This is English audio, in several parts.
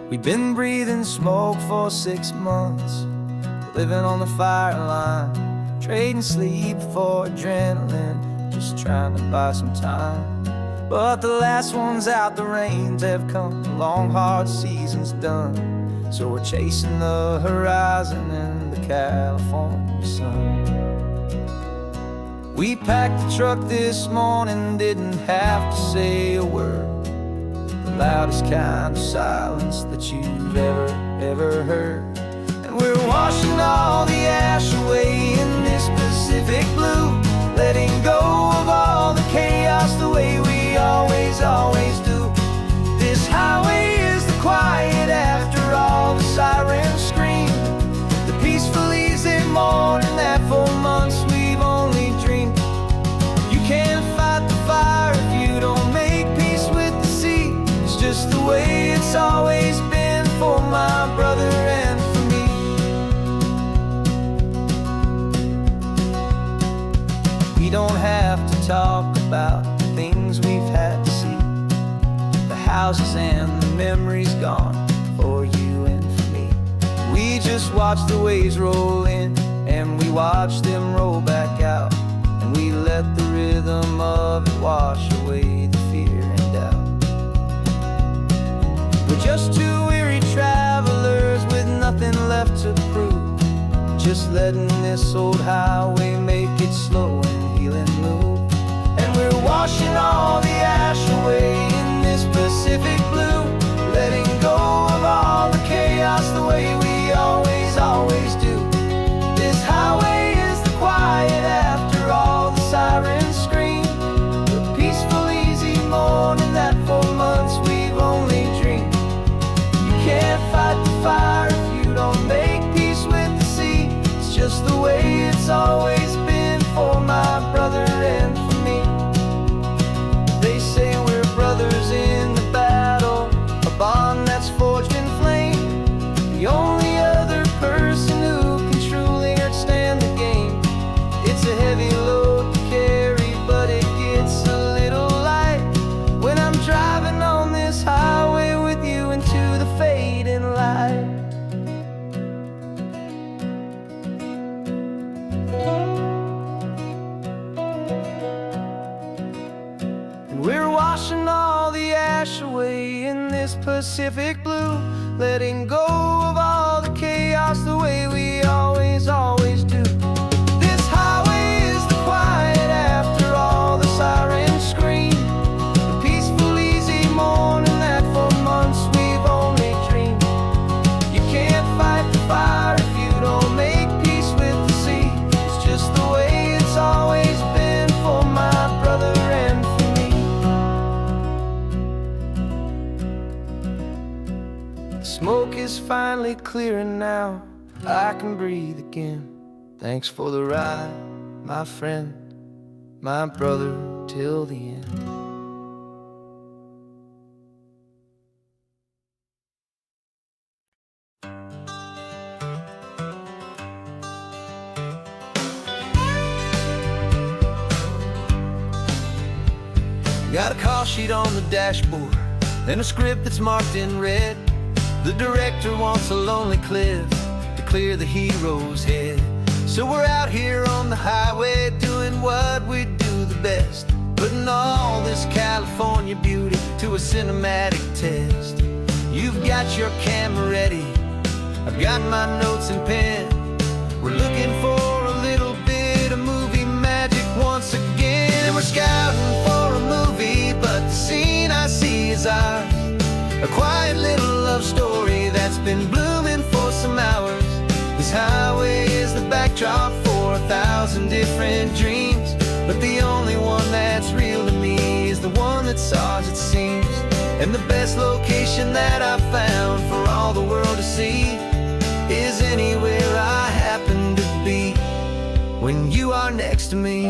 We've been breathing smoke for 6 months, living on the fire line, trading sleep for adrenaline, just trying to buy some time. But the last one's out, the rains have come, the long hard season's done. So we're chasing the horizon in the California sun. We packed the truck this morning, didn't have to say a word. The loudest kind of silence that you've ever heard. And we're washing all the ash away in this Pacific blue, letting go of all the chaos the way we always do. This highway is the quiet after all the sirens scream, the peaceful easy morning that for months we've only dreamed. You can't fight the fire if you don't make peace with the sea. It's just the way it's always been for my brother and for me. We don't have to talk about the things we've had to see, the houses and the memories gone for you and for me. We just watch the waves roll in and we watch them roll back out, and we let the rhythm of it wash away the fear and doubt. We're just two weary travelers with nothing left to prove, just letting this old highway make it slow and healing move. And we're washing all the ash away in this Pacific blue, letting go of all the chaos the way we always do. This highway is the quiet after all the sirens scream, the peaceful easy morning that for months we've only dreamed. You can't fight the fire if you don't make peace with the sea. It's just the way it's always been for my brother and for me. They say we're brothers in the battle, a bond that's forged in flame. The only other person who can truly understand the game. It's a heavy load to carry, but it gets a little light when I'm driving on this highway with you into the fading light. And we're washing all the ash away in this Pacific blue, letting go of all the chaos the way we always do. This highway is the quiet after all the sirens scream, the peaceful easy morning that for months we've only dreamed. You can't fight the fire if you don't make peace with the sea. It's just the way it's always been for my brother and for me. The smoke is finally clearing now, I can breathe again. Thanks for the ride, my friend, my brother till the end. Got a call sheet on the dashboard and a script that's marked in red. The director wants a lonely cliff to clear the hero's head. So we're out here on the highway doing what we do the best, putting all this California beauty to a cinematic test. You've got your camera ready, I've got my notes and pen. We're looking for a little bit of movie magic once again. And we're scouting for a movie, but the scene I see is ours, a quiet little love story that's been blooming for some hours. This highway is the backdrop for 1,000 different dreams, but the only one that's real to me is the one that's ours, it seems. And the best location that I've found for all the world to see is anywhere I happen to be when you are next to me.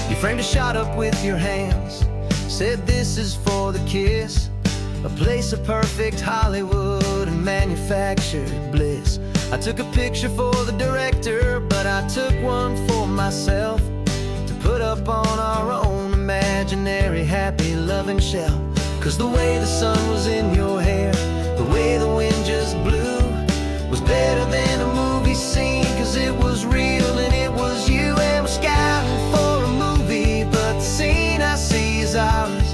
You framed a shot up with your hands, said this is for the kiss, a place of perfect Hollywood and manufactured bliss. I took a picture for the director, but I took one for myself to put up on our own imaginary happy loving shell. 'Cause the way the sun was in your hair, the way the wind just blew, was better than a movie scene. 'Cause it was real and it was you, and we're scouting for a movie, but the scene I see is ours.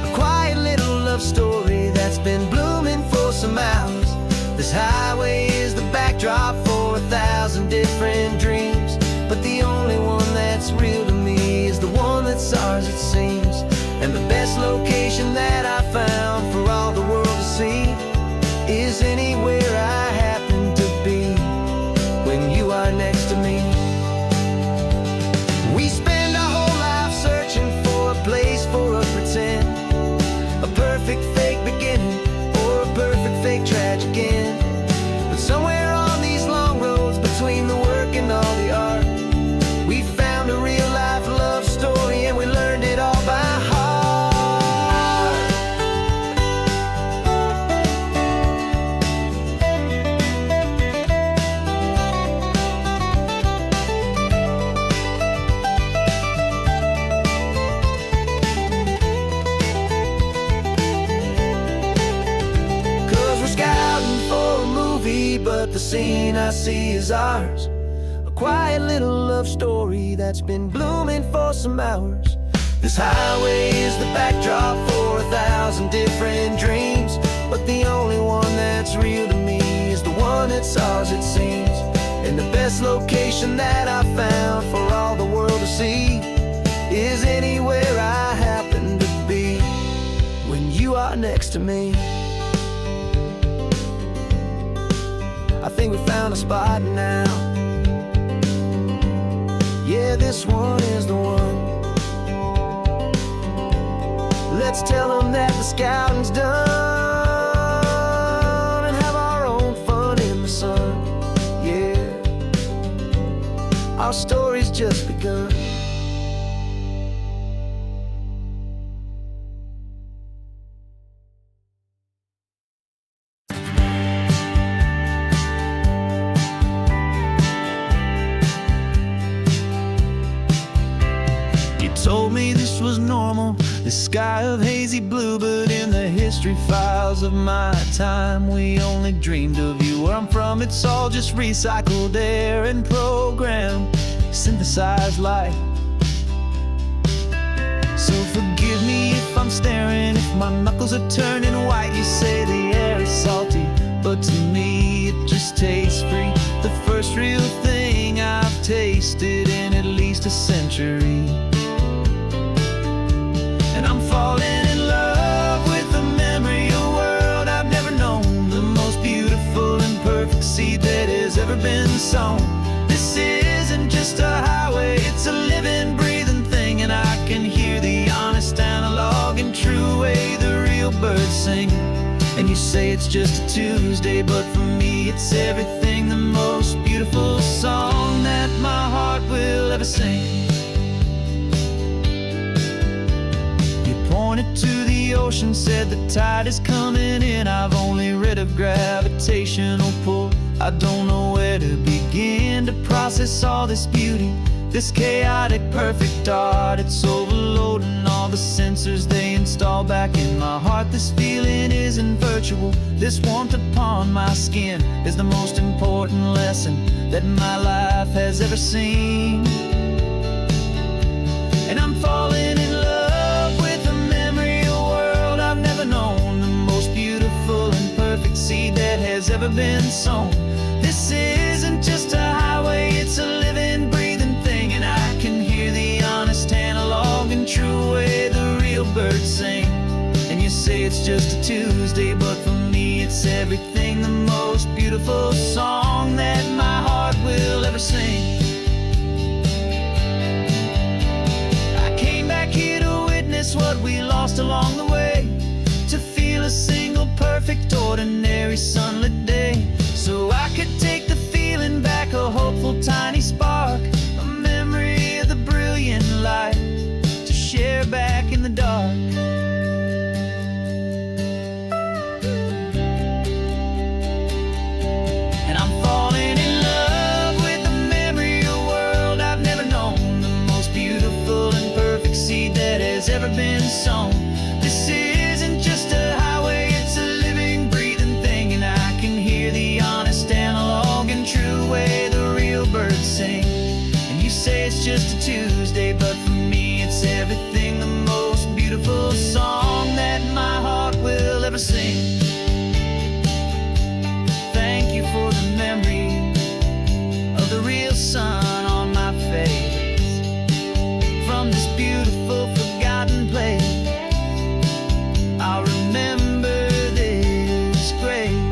A quiet little love story that's been blooming for some hours. This highway is the backdrop for 1,000 different dreams, but the only one that's real to me is the one that's ours, it seems. And the best location that I found for all the world to see is anywhere I happen to be when you are next to me. We spend our whole life searching for a place for a pretend, a perfect fake beginning or a perfect fake tragic end. But somewhere on these long roads between the work and all the art, we found a real life love story, and we learned it all by heart. 'Cause we're scouting for a movie, but the scene I see is ours. A quiet little love story that's been blooming for some hours. This highway is the backdrop for 1,000 different dreams, but the only one that's real to me is the one that's ours, it seems. And the best location that I found for all the world to see is anywhere I happen to be when you are next to me. I think we found a spot now. Yeah, this one is the one. Let's tell them that the scouting's done and have our own fun in the sun. Yeah, our story's just begun. Told me this was normal, this sky of hazy blue, but in the history files of my time, we only dreamed of you. Where I'm from, it's all just recycled air and programmed, synthesized light. So forgive me if I'm staring, if my knuckles are turning white. You say the air is salty, but to me it just tastes free. The first real thing I've tasted in at least a century. And I'm falling in love with the memory of a world I've never known, the most beautiful and perfect seed that has ever been sown. This isn't just a highway, it's a living, breathing thing, and I can hear the honest analog and true way the real birds sing. And you say it's just a Tuesday, but for me it's everything, the most beautiful song that my heart will ever sing. Pointed to the ocean, said the tide is coming in. I've only read of gravitational pull. I don't know where to begin to process all this beauty, this chaotic perfect art. It's overloading all the sensors they install back in my heart. This feeling isn't virtual, this warmth upon my skin is the most important lesson that my life has ever seen. And I'm falling in love with a memory of a world I've never known, the most beautiful and perfect seed that has ever been sown. This isn't just a highway, it's a living, breathing thing, and I can hear the honest analog and true way the real birds sing. And you say it's just a Tuesday, but for me it's everything, the most beautiful song that my heart will ever sing. I came back here to witness what we lost along the way, to feel a single perfect ordinary sunlit day, so I could take the feeling back, a hopeful tiny spark, a memory of the brilliant light to share back in the dark. And I'm say it's just a Tuesday, but for me it's everything, the most beautiful song that my heart will ever sing. Thank you for the memory of the real sun on my face, from this beautiful forgotten place. I'll remember this grace.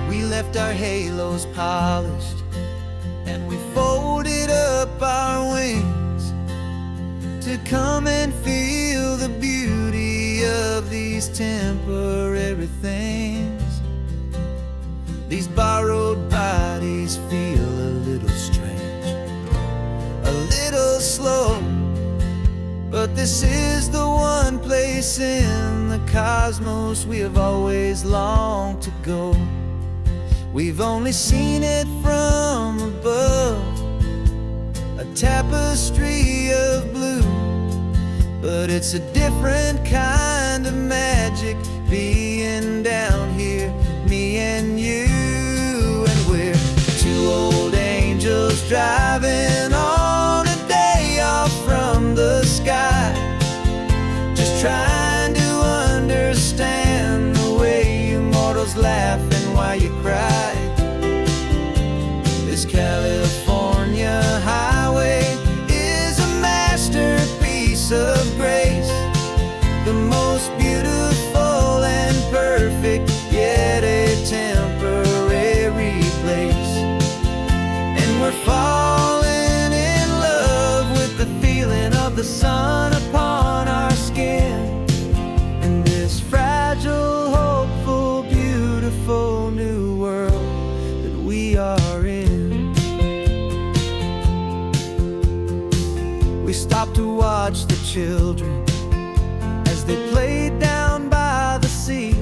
We left our halos polished, and we folded up our wings to come and feel the beauty of these temporary things. These borrowed bodies feel a little strange, a little slow, but this is the one place in the cosmos we have always longed to go. We've only seen it from above, a tapestry of blue, but it's a different kind of magic being down here, me and you. And we're two old angels driving on a day off from the sky, just trying to understand the way you mortals laugh and why you cry. This California highway is a masterpiece of grace, the most beautiful and perfect, yet a temporary place. And we're falling in love with the feeling of the sun upon our skin, in this fragile, hopeful, beautiful new world that we are in. We stopped to watch the children as they played down by the sea,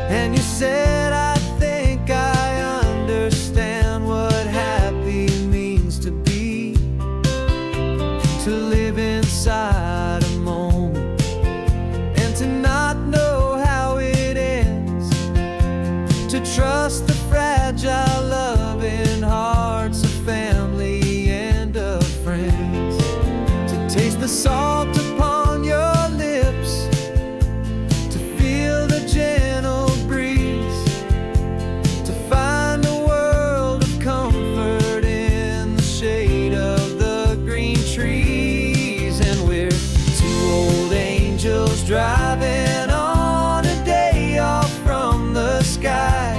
and you said, I think I understand what happy means to be, to live inside a moment and to not know how it ends, to trust the fragile loving hearts of family and of friends, to taste the salt upon your lips, to feel the gentle breeze, to find a world of comfort in the shade of the green trees. And we're two old angels driving on a day off from the sky,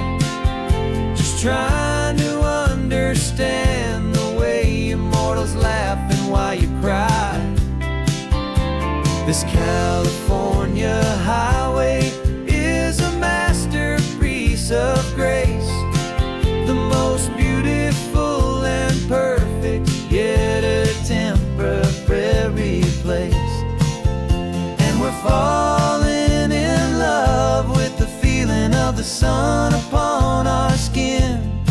just trying to understand the way you mortals laugh and why you cry. This California highway is a masterpiece of grace, the most beautiful and perfect, yet a temporary place. And we're falling in love with the feeling of the sun upon our skin,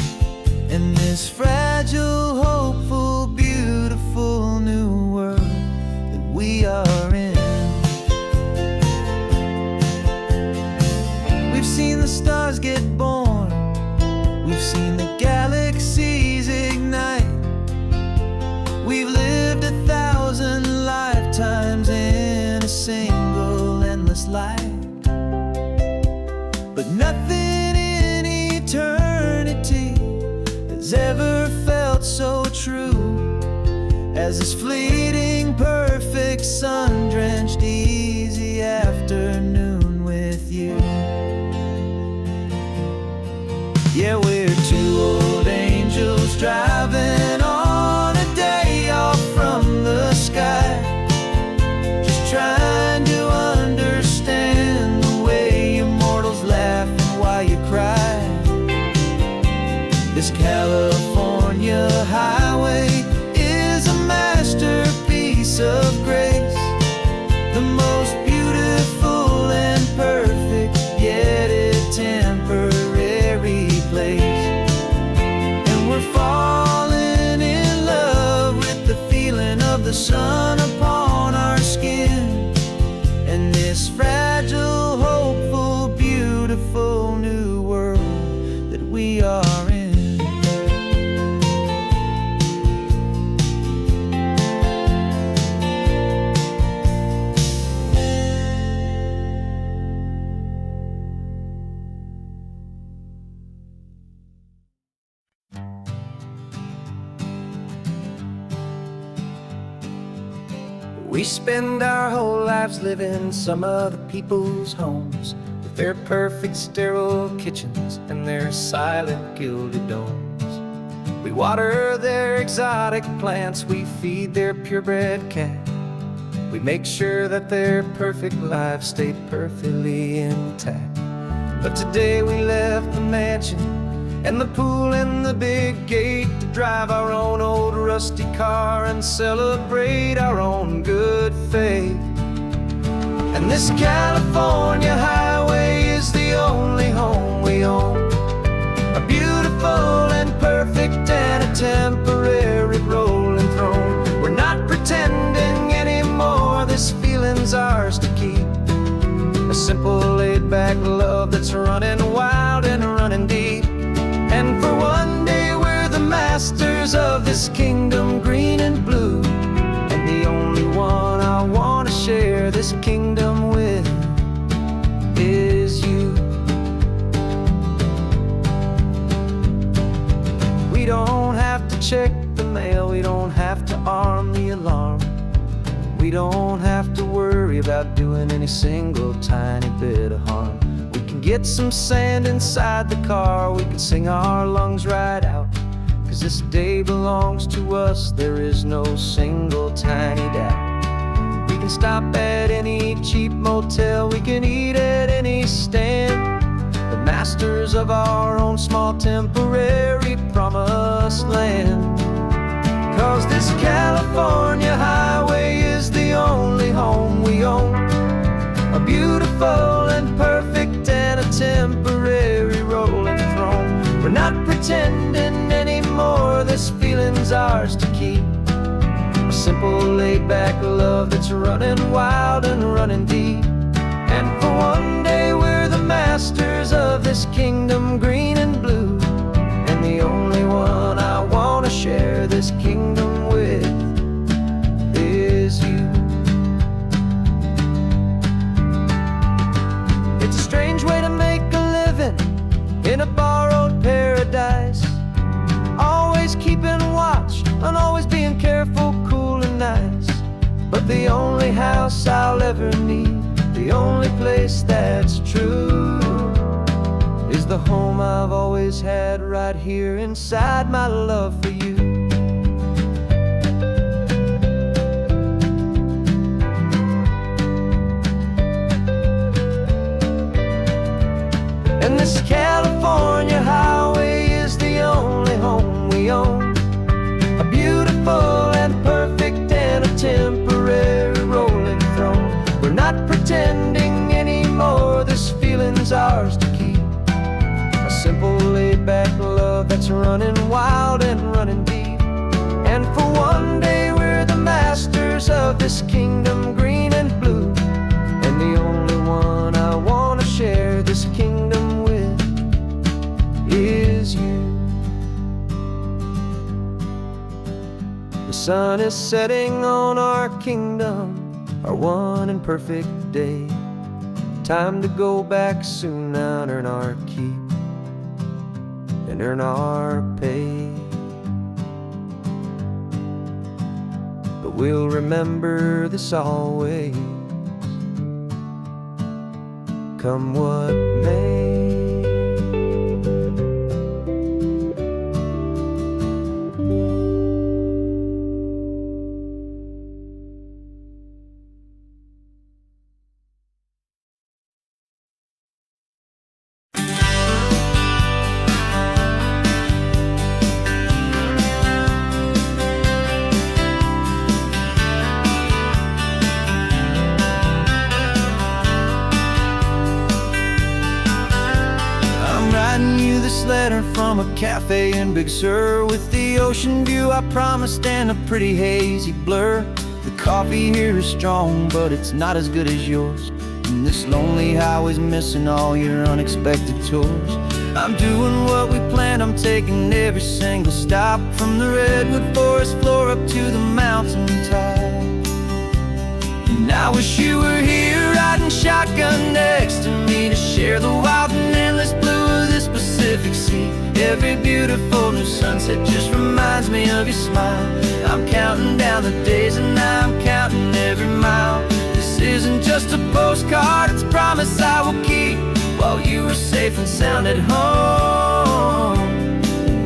in this fragile, hopeful, beautiful new world that we are in. We've seen the stars get born, we've seen the galaxies ignite, we've lived 1,000 lifetimes in a single endless life, but nothing in eternity has ever felt so true as this fleeting, perfect, sun-drenched, easy afternoon with you. Yeah, we're two old angels driving on a day off from the sky, just trying to understand the way you mortals laugh and why you cry. This California highway is a masterpiece of grace, the most beautiful and perfect, yet a temporary place. And we're falling in love with the feeling We spend our whole lives living in some other people's homes, with their perfect sterile kitchens and their silent gilded domes. We water their exotic plants, we feed their purebred cat. We make sure that their perfect lives stay perfectly intact. But today we left the mansion and the pool and the big gate to drive our own old rusty car and celebrate our own good faith. And this California highway is the only home we own, a beautiful and perfect and a temporary rolling throne. We're not pretending anymore, this feeling's ours to keep, a simple laid-back love that's running wild and running deep. And for one day we're the masters of this kingdom green and blue, and the only one I want to share this kingdom with is you. We don't have to check the mail, we don't have to arm the alarm, we don't have to worry about doing any single tiny bit of harm. We can get some sand inside the car, we can sing our lungs right out, 'cause this day belongs to us, there is no single tiny doubt. We can stop at any cheap motel, we can eat at any stand, the masters of our own small temporary promised land. 'Cause this California highway is the only home we own, a beautiful and perfect and a temporary rolling throne. We're not pretending anymore, this feeling's ours to keep, a simple laid-back love that's running wild and running deep. And for one day we're the masters of this kingdom green and blue, and the only one I want to share this kingdom with is you. It's a strange way to make a living in a borrowed paradise, always keeping watch and always being careful, cool and nice. But the only house I'll ever need, the only place that's true, is the home I've always had right here inside my love for you. And this California highway is the only home we own, a beautiful and perfect and a temporary rolling throne. We're not pretending anymore, this feeling's ours to keep, a simple laid-back love that's running wild and running deep. And for one day we're the masters of this kingdom green and blue, and the only one I want to share this kingdom with is you. The sun is setting on our kingdom, our one and perfect day. Time to go back soon now and earn our keep and earn our pay. But we'll remember this always, come what may. This letter from a cafe in Big Sur, with the ocean view I promised and a pretty hazy blur. The coffee here is strong, but it's not as good as yours, and this lonely highway's missing all your unexpected tours. I'm doing what we planned, I'm taking every single stop, from the redwood forest floor up to the mountain top. And I wish you were here riding shotgun next to me, to share the wild and endless blue of this Pacific Sea. Every beautiful new sunset just reminds me of your smile. I'm counting down the days and I'm counting every isn't just a postcard, it's a promise I will keep while you are safe and sound at home,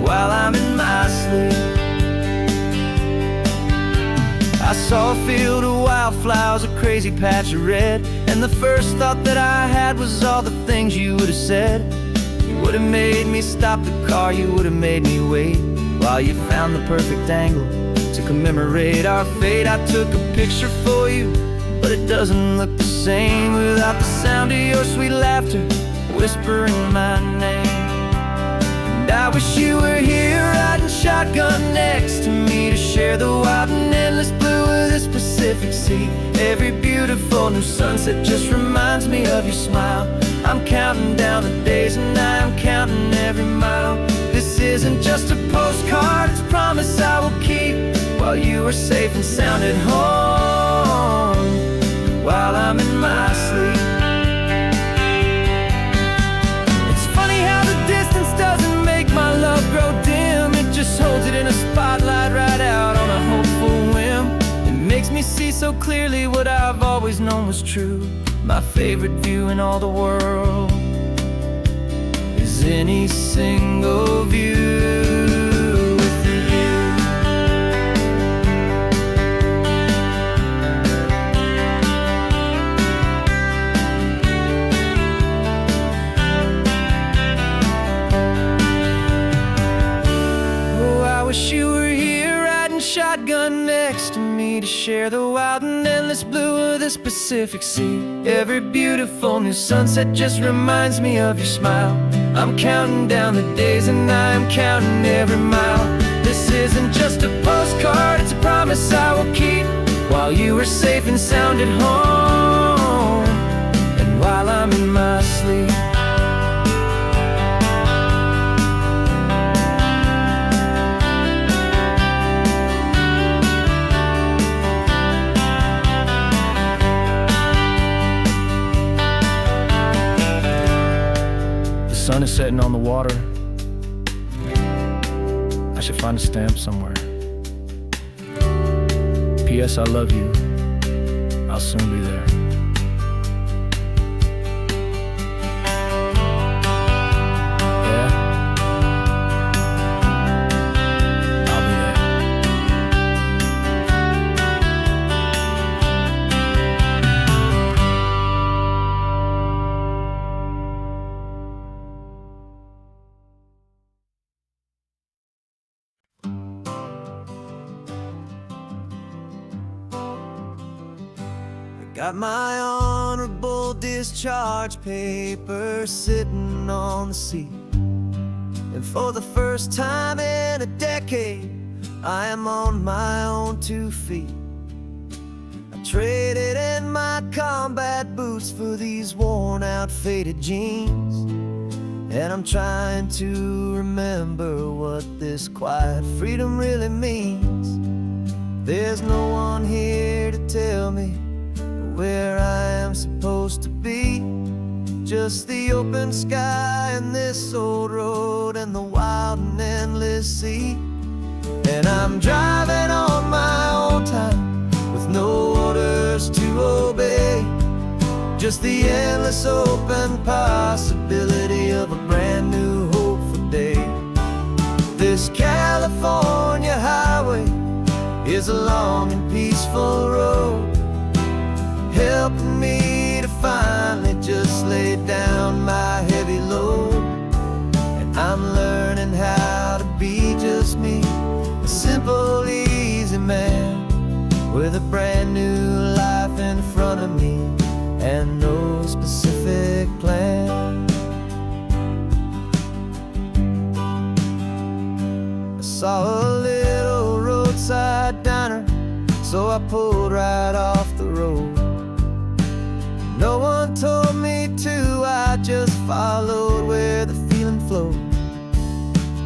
while I'm in my sleep. I saw a field of wildflowers, a crazy patch of red, and the first thought that I had was all the things you would have said. You would have made me stop the car, you would have made me wait while you found the perfect angle to commemorate our fate. I took a picture for you, but it doesn't look the same without the sound of your sweet laughter whispering my name. And I wish you were here riding shotgun next to me to share the wild and endless blue of this Pacific Sea. Every beautiful new sunset just reminds me of your smile. I'm counting down the days and I am counting every mile. This isn't just a postcard, it's a promise I will keep while you are safe and sound at home, while I'm in my sleep. It's funny how the distance doesn't make my love grow dim. It just holds it in a spotlight right out on a hopeful whim. It makes me see so clearly what I've always known was true. My favorite view in all the world is any single view. You were here riding shotgun next to me to share the wild and endless blue of this Pacific Sea. Every beautiful new sunset just reminds me of your smile. I'm counting down the days and I am counting every mile. This isn't just a postcard, it's a promise I will keep while you are safe and sound at home, and while I'm in my sleep. The sun is setting on the water. I should find a stamp somewhere. P.S. I love you. I'll soon be there. Yeah? I'll be there. Got my honorable discharge paper sitting on the seat, and for the first time in a decade I am on my own 2 feet. I traded in my combat boots for these worn out faded jeans, and I'm trying to remember what this quiet freedom really means. There's no one here to tell me where I am supposed to be, just the open sky and this old road and the wild and endless sea. And I'm driving on my own time with no orders to obey, just the endless open possibility of a brand new hopeful day. This California highway is a long and peaceful road, helping me to finally just lay down my heavy load. And I'm learning how to be just me, a simple, easy man with a brand new life in front of me and no specific plan. I saw a little roadside diner, so I pulled right off the road. No one told me to, I just followed where the feeling flowed.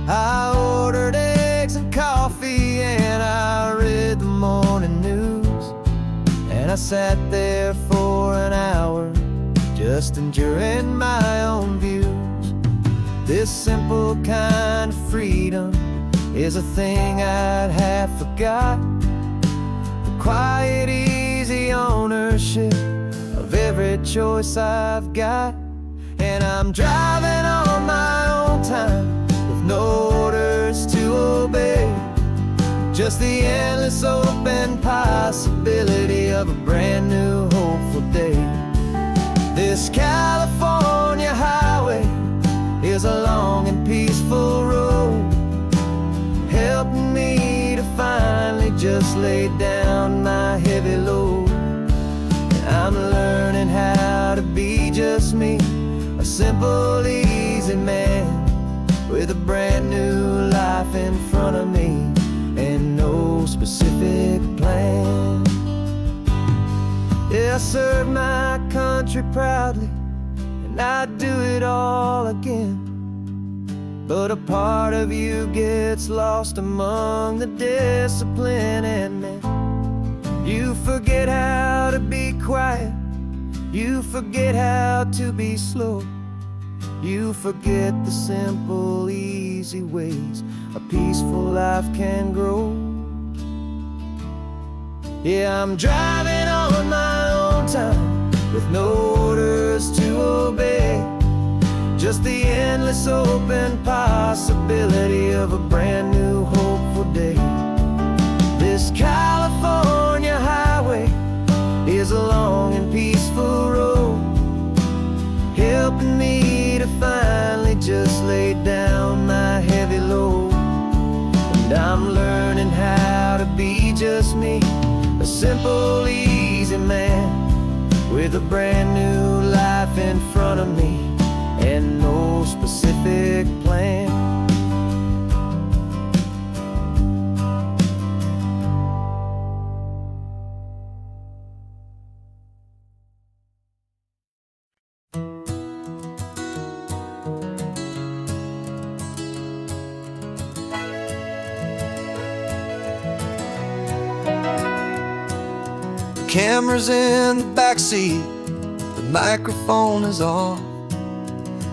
I ordered eggs and coffee and I read the morning news, and I sat there for an hour just enduring my own views. This simple kind of freedom is a thing I'd have forgot. The quiet, easy ownership of every choice I've got. And I'm driving on my own time with no orders to obey, just the endless open possibility of a brand new hopeful day. This California highway is a long and peaceful road, helping me to finally just lay down my heavy load. And I'm learning how to be just me, a simple, easy man with a brand new life in front of me and no specific plan. Yeah, I serve my country proudly, and I'd do it all again. But a part of you gets lost among the discipline, and then you forget how to be quiet, you forget how to be slow, you forget the simple, easy ways a peaceful life can grow. Yeah, I'm driving on my own time with no orders to obey, just the endless open possibility of a brand new hopeful day. This California highway is a long and peaceful road, helping me to finally just lay down my heavy load. And I'm learning how to be just me, a simple, easy man with a brand new life in front of me and no specific plan. The camera's in the backseat, the microphone is on.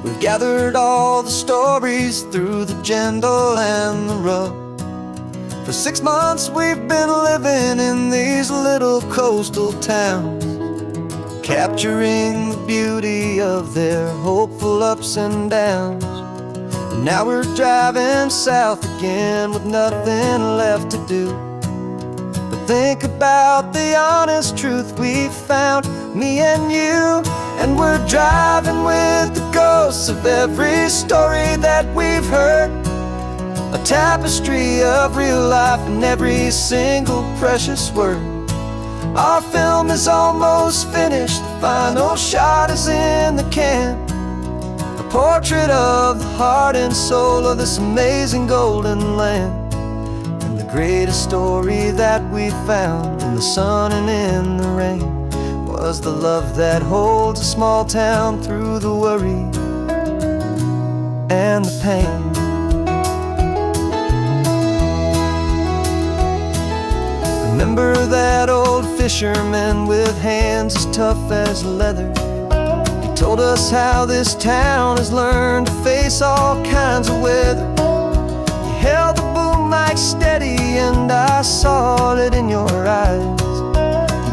We've gathered all the stories through the gentle and the rough. For 6 months we've been living in these little coastal towns, capturing the beauty of their hopeful ups and downs. And now we're driving south again with nothing left to do but think about the honest truth we found, me and you. And we're driving with the ghosts of every story that we've heard, a tapestry of real life in every single precious word. Our film is almost finished, the final shot is in the can, a portrait of the heart and soul of this amazing golden land. And the greatest story that we found in the sun and in the rain was the love that holds a small town through the worry and the pain. Remember that old fisherman with hands as tough as leather? He told us how this town has learned to face all kinds of weather. You held the boom mic steady and I saw it in your eyes.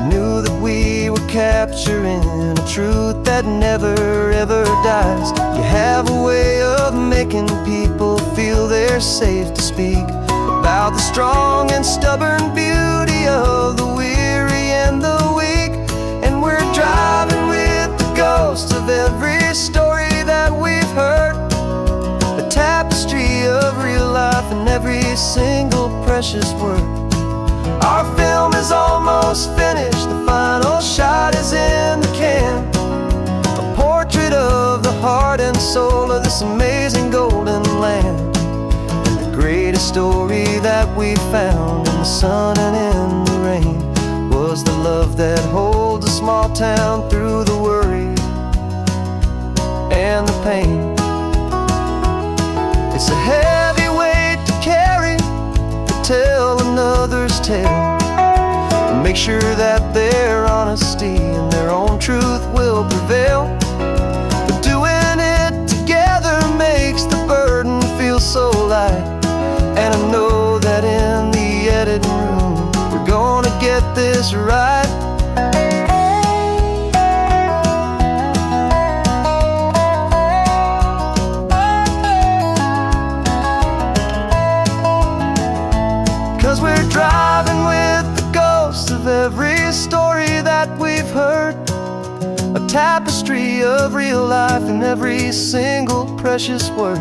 Knew that we were capturing a truth that never ever dies. You have a way of making people feel they're safe to speak about the strong and stubborn beauty of the weary and the weak. And we're driving with the ghosts of every story that we've heard, a tapestry of real life in every single precious word. Our film is almost finished, the final shot is in the can, a portrait of the heart and soul of this amazing golden land. And the greatest story that we found in the sun and in the rain was the love that holds a small town through the worry and the pain. It's a heavy weight to carry, to tell another's tale, and make sure that their honesty and their own truth will prevail. But doing it together makes the burden feel so light. And I know that in the editing room we're gonna get this right. 'Cause we're driving with the ghosts of every story that we've heard, a tapestry of real life in every single precious word.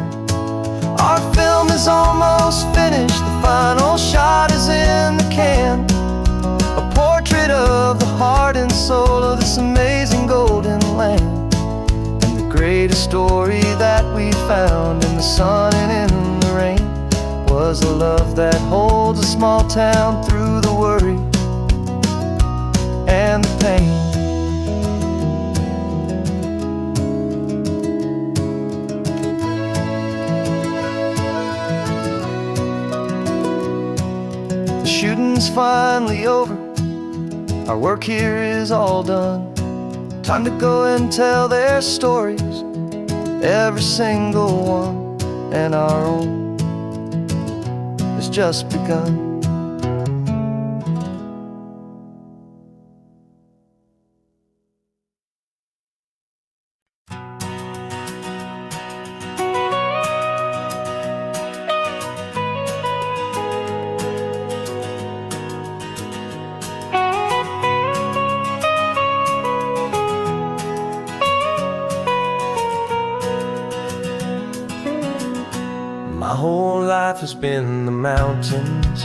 Our film is almost finished, the final shot is in the can, a portrait of the heart and soul of this amazing golden land. And the greatest story that we found in the sun and in the rain was a love that holds a small town through the worry and the pain. The shooting's finally over, our work here is all done. Time to go and tell their stories, every single one, and our own has just begun. My whole life has been the mountains,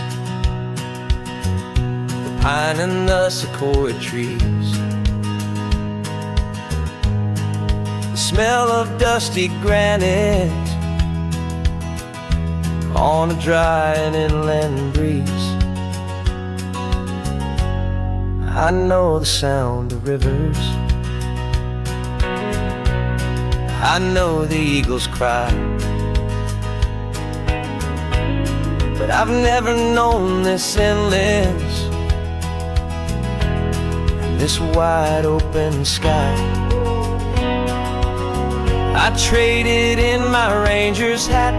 the pine and the sequoia trees, the smell of dusty granite on a dry and inland breeze. I know the sound of rivers, I know the eagles cry, but I've never known this endless and this wide open sky. I traded in my Ranger's hat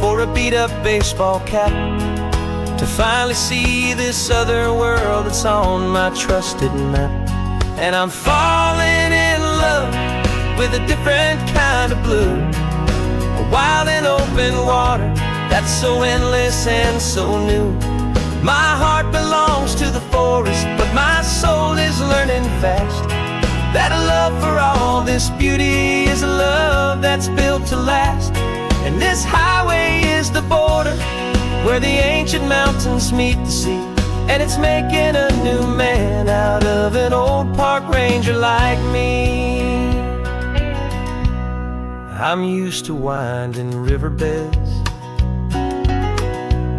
for a beat-up baseball cap to finally see this other world that's on my trusted map. And I'm falling in love with a different kind of blue, a wild and open water that's so endless and so new. My heart belongs to the forest, but my soul is learning fast that a love for all this beauty is a love that's built to last. And this highway is the border where the ancient mountains meet the sea, and it's making a new man out of an old park ranger like me. I'm used to winding riverbeds,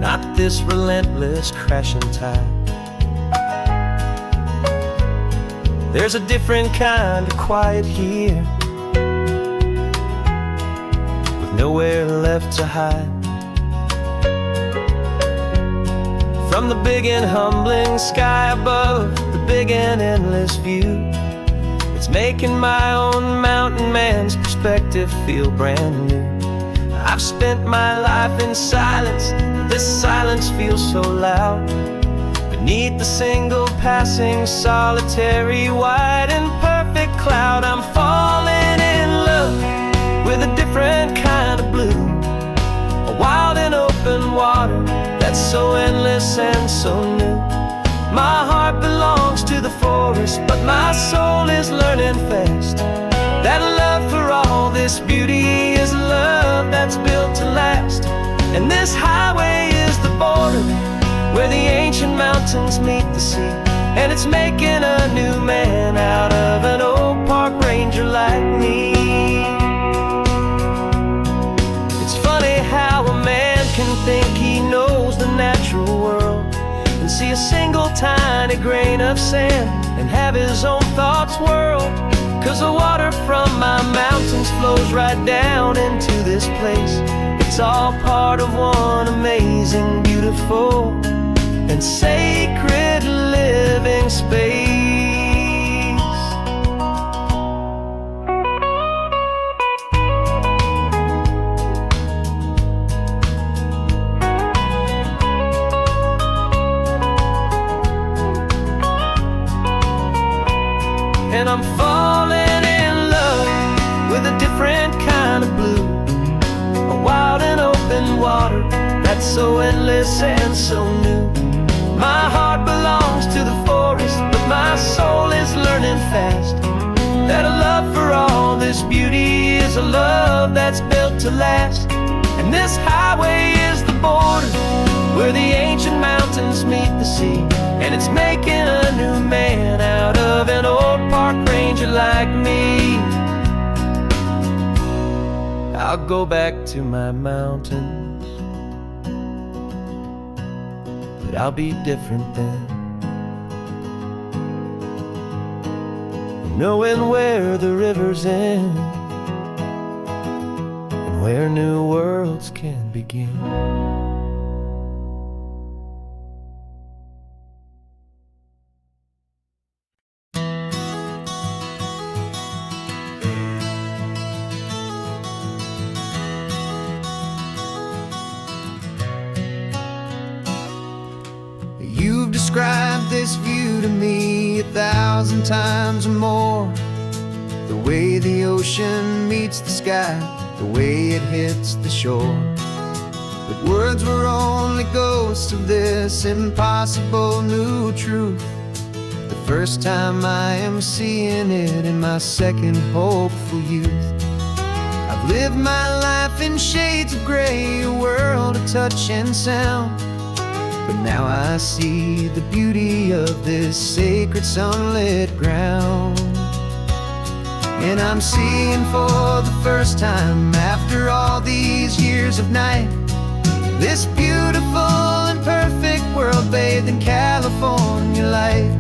not this relentless crashing tide. There's a different kind of quiet here, with nowhere left to hide. From the big and humbling sky above, the big and endless view, it's making my own mountain man's perspective feel brand new. I've spent my life in silence, this silence feels so loud. Beneath the single passing solitary white and perfect cloud, I'm falling in love with a different kind of blue, a wild and open water that's so endless and so new. My heart belongs to the forest, but my soul is learning fast that love for all this beauty is love that's built to last. And this highway is the border where the ancient mountains meet the sea, and it's making a new man out of an old park ranger like me. It's funny how a man can think he knows the natural world and see a single tiny grain of sand and have his own thoughts whirl. 'Cause the water from my mountains flows right down into this place. It's all part of one amazing, beautiful, and sacred living space. And I'm falling in love with a different kind of blue, a wild and open water that's so endless and so new. a love that's built to last. And this highway is the border where the ancient mountains meet the sea. And it's making a new man out of an old park ranger like me. I'll go back to my mountains, but I'll be different then, knowing where the rivers end and where new worlds can begin. You've described this view to me 1,000 times or more. The way the ocean meets the sky, the way it hits the shore. But words were only ghosts of this impossible new truth. The first time I am seeing it in my second hopeful youth. I've lived my life in shades of gray, a world of touch and sound. But now I see the beauty of this sacred sunlit ground. And I'm seeing for the first time, after all these years of night, this beautiful and perfect world bathed in California light.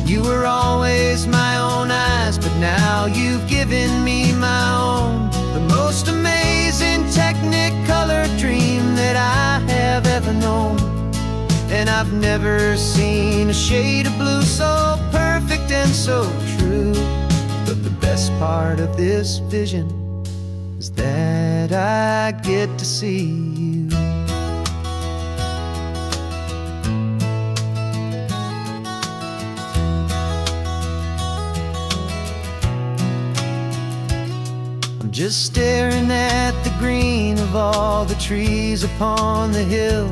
You were always my own eyes, but now you've given me my own. The most amazing technicolor dream that I have ever known. And I've never seen a shade of blue so perfect and so true. But the best part of this vision is that I get to see you. I'm just staring at the green of all the trees upon the hill.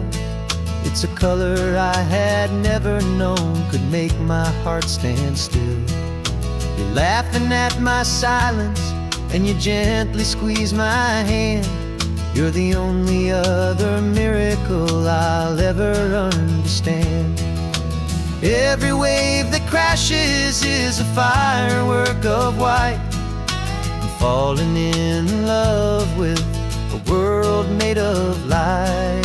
It's a color I had never known could make my heart stand still. You're laughing at my silence, and you gently squeeze my hand. You're the only other miracle I'll ever understand. Every wave that crashes is a firework of white. I'm falling in love with a world made of light.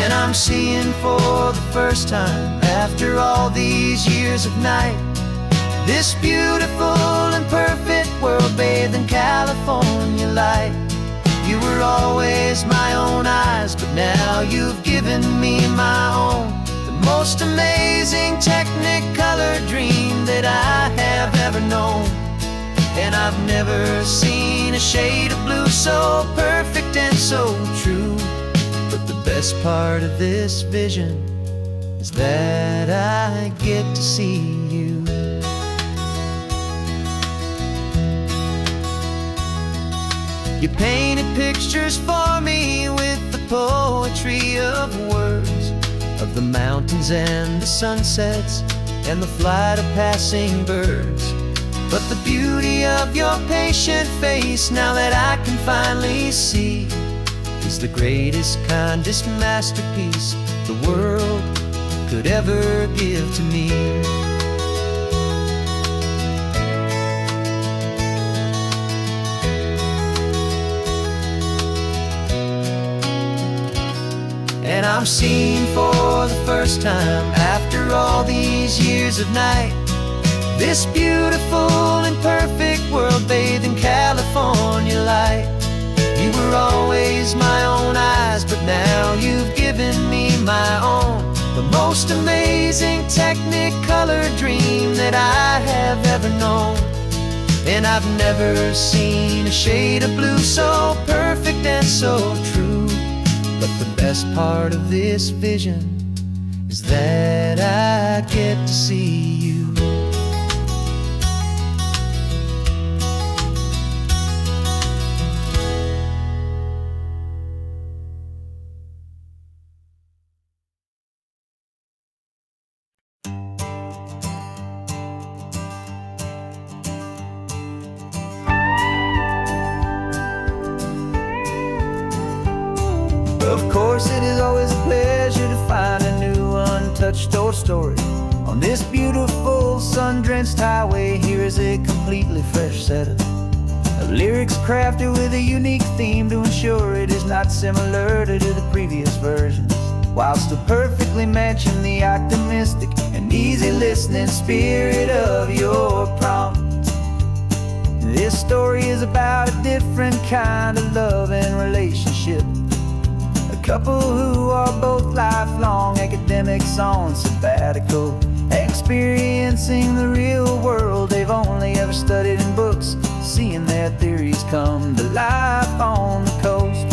And I'm seeing for the first time, after all these years of night, this beautiful and perfect world bathed in California light. You were always my own eyes, but now you've given me my own. The most amazing technicolor dream that I have ever known. And I've never seen a shade of blue so perfect and so true. But the best part of this vision is that I get to see you. You painted pictures for me with the poetry of words, of the mountains and the sunsets and the flight of passing birds. But the beauty of your patient face, now that I can finally see, is the greatest, kindest masterpiece the world could ever give to me. And I'm seeing for the first time, after all these years of night, this beautiful and perfect world bathed in California light. You were always my own eyes, but now you've given me my own. The most amazing technicolor dream that I have ever known. And I've never seen a shade of blue so perfect and so true. But the best part of this vision is that I get to see you. story. On this beautiful sun-drenched highway, here is a completely fresh set of lyrics crafted with a unique theme to ensure it is not similar to the previous versions, while still perfectly matching the optimistic and easy listening spirit of your prompt. This story is about a different kind of love and relationship. A couple who are both lifelong academics on sabbatical, experiencing the real world they've only ever studied in books, seeing their theories come to life on the coast.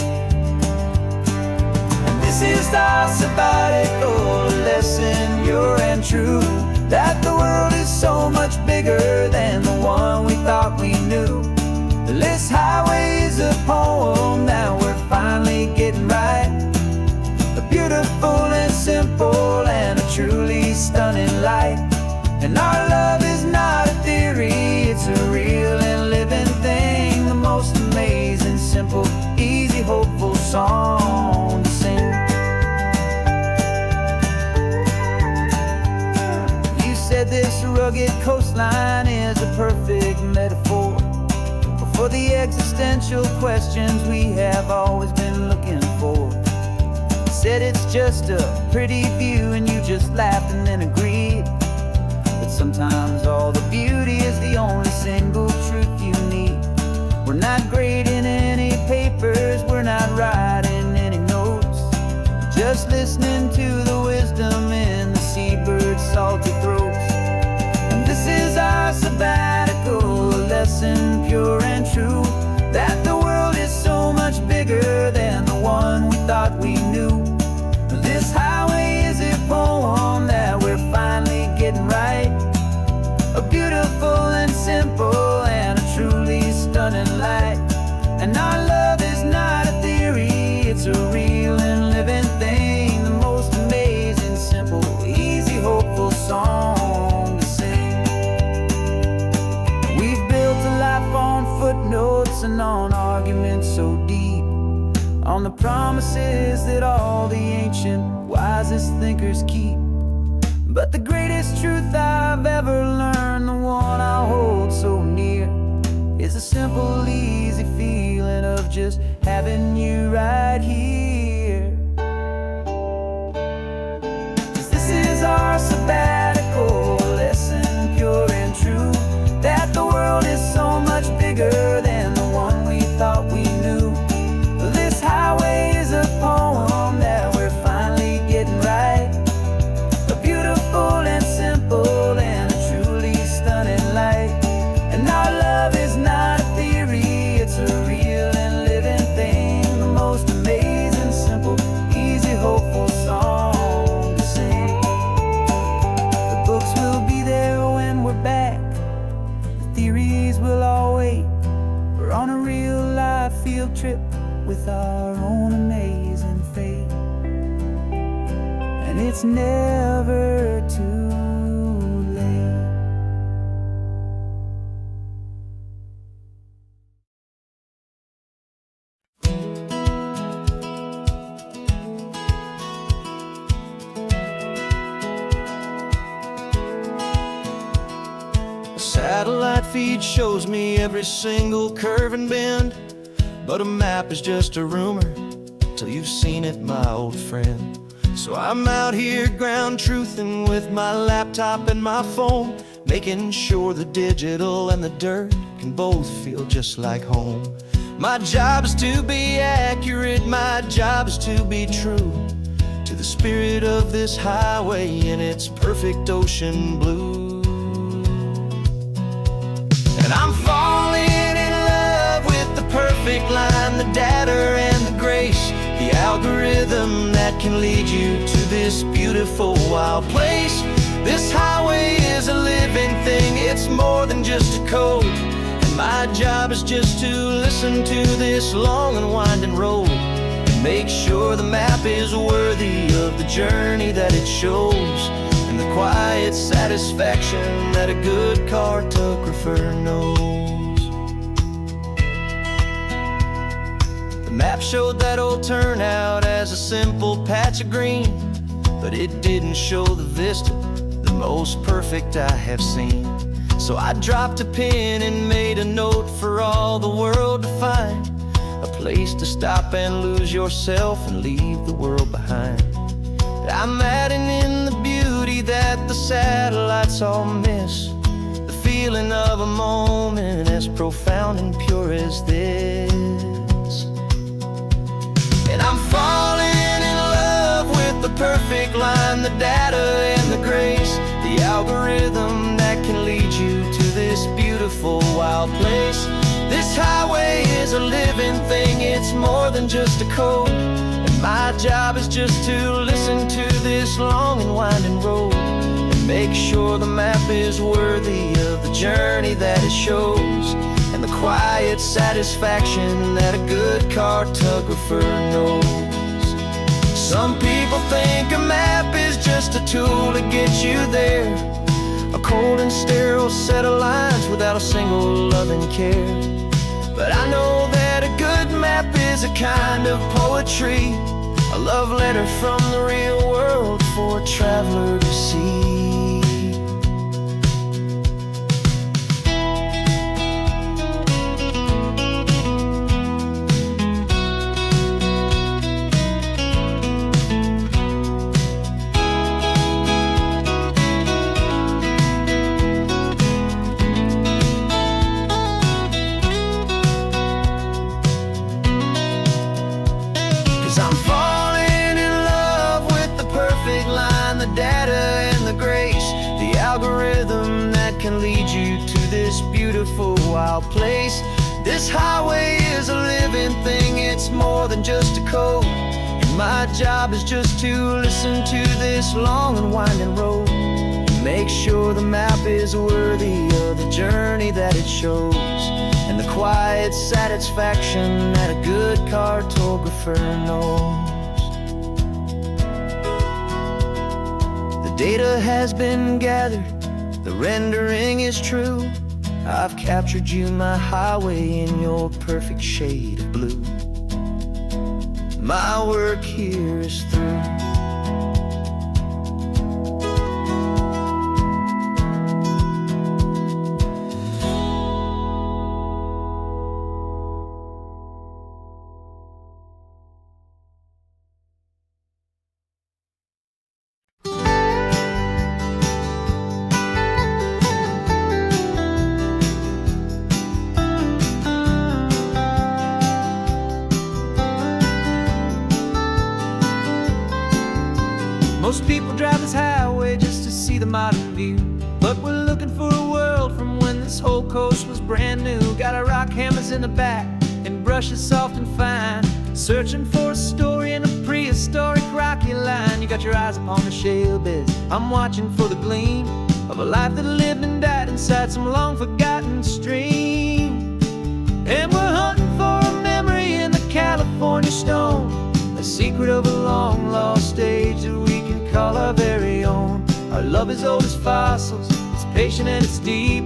And this is our sabbatical lesson, pure and true, that the world is so much bigger than the one we thought we knew. This highway is a poem that we're finally getting right. A beautiful and simple and a truly stunning light. And our love is not a theory, it's a real and living thing. The most amazing, simple, easy, hopeful song to sing. You said this rugged coastline is a perfect metaphor for the existential questions we have always been looking for. You said it's just a pretty view and you just laughed and then agreed. But sometimes all the beauty is the only single truth you need. We're not grading any papers, we're not writing any notes, just listening to the wisdom in the seabird's salty throats. And this is our sabbatical lesson, pure and true, that the world is so much bigger than the one we thought we knew. This highway is a poem that we're finally getting right. A beautiful and simple and a truly stunning light. And our love is not a theory, it's a real and living thing. The most amazing, simple, easy, hopeful song to sing. We've built a life on footnotes and on arguments so deep, on the promises that all the ancient, wisest thinkers keep. But the greatest truth I've ever learned, the one I hold so near, is a simple, easy feeling of just having you right here. 'Cause this is our sabbatical lesson, pure and true, that the world is so much bigger than the one we thought we knew. This highway is a poem that we're finally getting right. A beautiful and simple and a truly stunning light. And our love is not a theory, it's a real and living thing. The most amazing, simple, easy, hopeful song to sing. The books will be there when we're back, the theories will all wait. We're on a real life field trip with our own amazing fate. And it's never too late. A satellite feed shows me every single curve and bend, but a map is just a rumor till you've seen it, my old friend. So I'm out here ground truthing with my laptop and my phone, making sure the digital and the dirt can both feel just like home. My job is to be accurate, my job is to be true to the spirit of this highway in its perfect ocean blue. And I'm falling in love with the perfect line, the data and the grace, the algorithm that can lead you to this beautiful wild place. This highway is a living thing, it's more than just a code. And my job is just to listen to this long and winding road and make sure the map is worthy of the journey that it shows, and the quiet satisfaction that a good cartographer knows. The map showed that old turnout as a simple patch of green. but it didn't show the vista, the most perfect I have seen. So I dropped a pin and made a note for all the world to find, a place to stop and lose yourself and leave the world behind. I'm adding in the beauty that the satellites all miss, the feeling of a moment as profound and pure as this. And I'm falling in love with the perfect line, the data and the grace, the algorithm that can lead you to this beautiful wild place. This highway is a living thing, it's more than just a code, and my job is just to listen to this long and winding road and make sure the map is worthy of the journey that it shows, and the quiet satisfaction that a good cartographer knows. Some people think a map is just a tool to get you there, a cold and sterile set of lines without a single loving care. But I know that a good map is a kind of poetry, a love letter from the real world for a traveler to see. 'Cause I'm falling in love with the perfect line, the data and the grace, the algorithm that can lead you to this beautiful wild place. This highway is a living thing, it's more than just a code, and my job is just to listen to this long and winding road and make sure the map is worthy of the journey that it shows, and the quiet satisfaction that a good cartographer knows. The data has been gathered, the rendering is true. I've captured you, my highway, in your perfect shade of blue. My work here is through. Most people drive this highway just to see the modern view, but we're looking for a world from when this whole coast was brand new. Got our rock hammers in the back and brushes soft and fine, searching for a story in a prehistoric rocky line. You got your eyes upon the shale beds, I'm watching for the gleam of a life that lived and died inside some long forgotten stream. And we're hunting for a memory in the California stone, a secret of a long lost age that we can call our very own. Our love is old as fossils, it's patient and it's deep,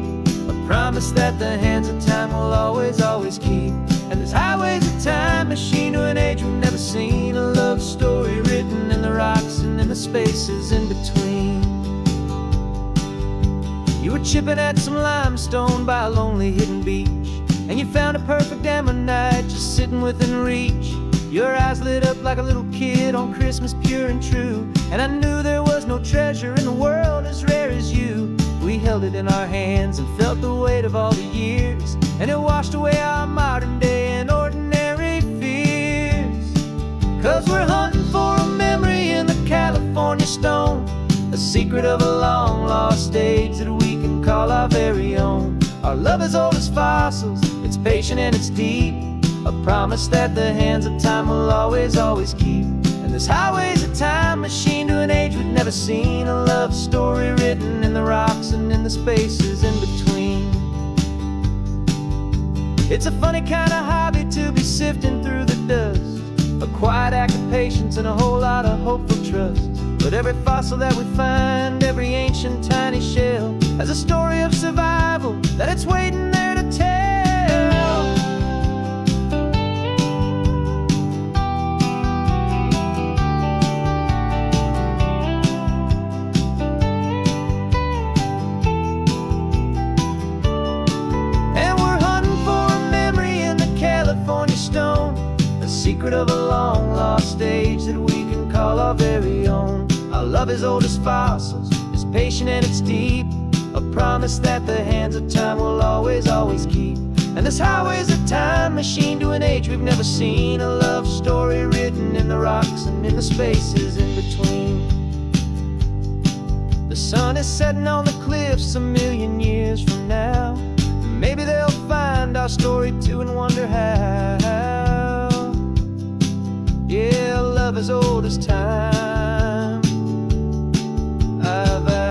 a promise that the hands of time will always, always keep. And this highway's a time machine to an age we've never seen, a love story written in the rocks and in the spaces in between. You were chipping at some limestone by a lonely hidden beach, and you found a perfect ammonite just sitting within reach. Your eyes lit up like a little kid on Christmas, pure and true, and I knew there was no treasure in the world as rare as you. We held it in our hands and felt the weight of all the years, and it washed away our modern day and ordinary fears. 'Cause we're hunting for a memory in the California stone, a secret of a long lost age that we can call our very own. Our love is old as fossils, it's patient and it's deep, a promise that the hands of time will always, always keep. And this highway's a time machine to an age we've never seen, a love story written in the rocks and in the spaces in between. It's a funny kind of hobby to be sifting through the dust, a quiet act of patience and a whole lot of hopeful trust. But every fossil that we find, every ancient tiny shell, has a story of survival that it's waiting there to tell. secret of a long lost age that we can call our very own. Our love is old as fossils, it's patient and it's deep, a promise that the hands of time will always, always keep. And this highway's a time machine to an age we've never seen, a love story written in the rocks and in the spaces in between. The sun is setting on the cliffs a million years from now. Maybe they'll find our story too and wonder how. Yeah, love as old as time, I vow.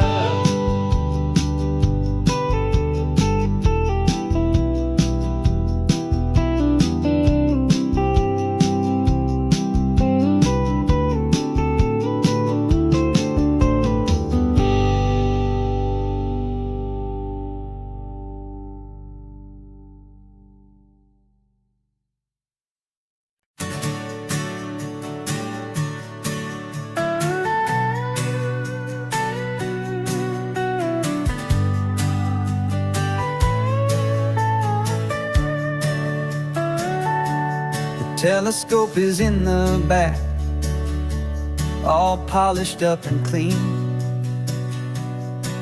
Telescope is in the back, all polished up and clean.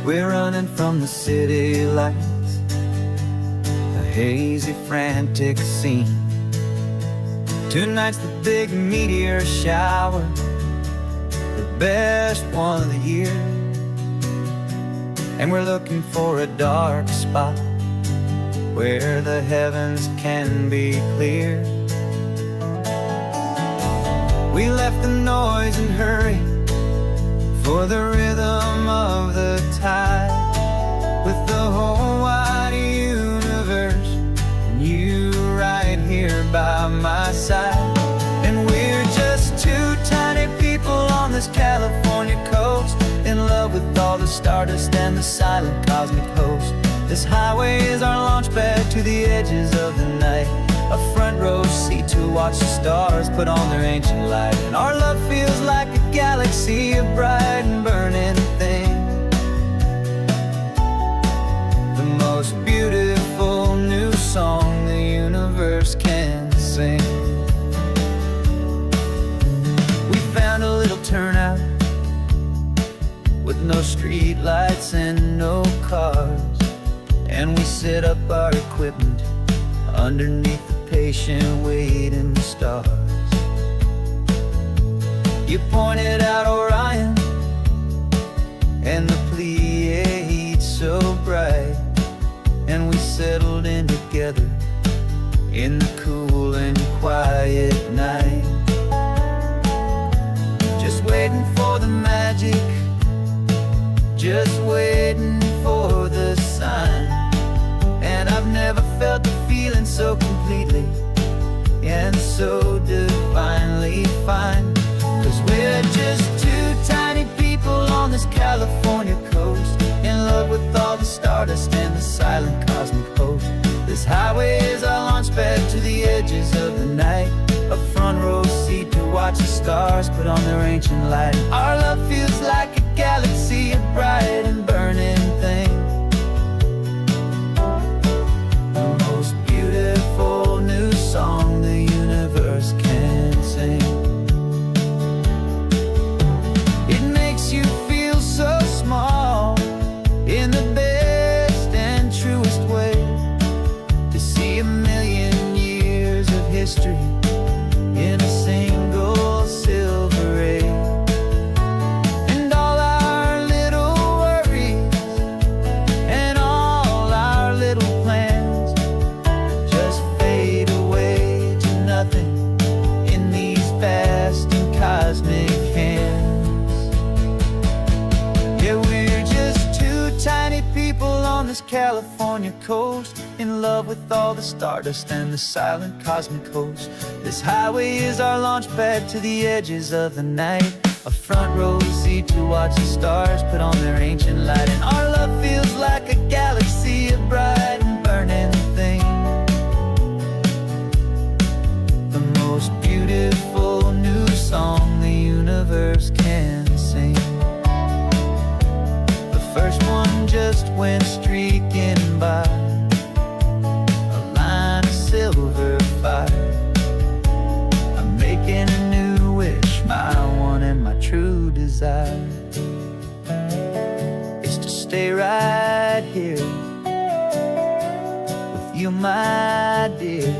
We're running from the city lights, a hazy, frantic scene. Tonight's the big meteor shower, the best one of the year. And we're looking for a dark spot where the heavens can be clear. We left the noise and hurry for the rhythm of the tide, with the whole wide universe and you right here by my side. And we're just two tiny people on this California coast, in love with all the stardust and the silent cosmic host. This highway is our launch pad to the edges of the night, a front row seat to watch the stars put on their ancient light. And our love feels like a galaxy, a bright and burning thing, the most beautiful new song the universe can sing. We found a little turnout with no street lights and no cars, and we set up our equipment underneath the patient waiting stars. You pointed out Orion and the Pleiades so bright, and we settled in together in the cool and quiet night, just waiting for the magic, just waiting for the sign. And I've never felt the feeling so completely and so divinely fine, 'cause we're just two tiny people on this California coast, in love with all the stardust and the silent cosmic host. This highway is our launch pad to the edges of the night, a front row seat to watch the stars put on their ancient light. Our love feels like a galaxy, a bright and burning thing, the most beautiful new song the universe can sing. It makes you feel so small in the best and truest way, to see a million years of history in a single silver ray. And all our little worries and all our little plans just fade away to nothing in these vast and cosmic hands. Yeah, we're just two tiny people on this California coast, in love with all the stardust and the silent cosmic host. This highway is our launch pad to the edges of the night, a front row seat to watch the stars put on their ancient light. And our love feels like a galaxy, a bright and burning thing, the most beautiful new song the universe can sing. The first one just went streaking by, a line of silver fire. I made desire is to stay right here with you, my dear.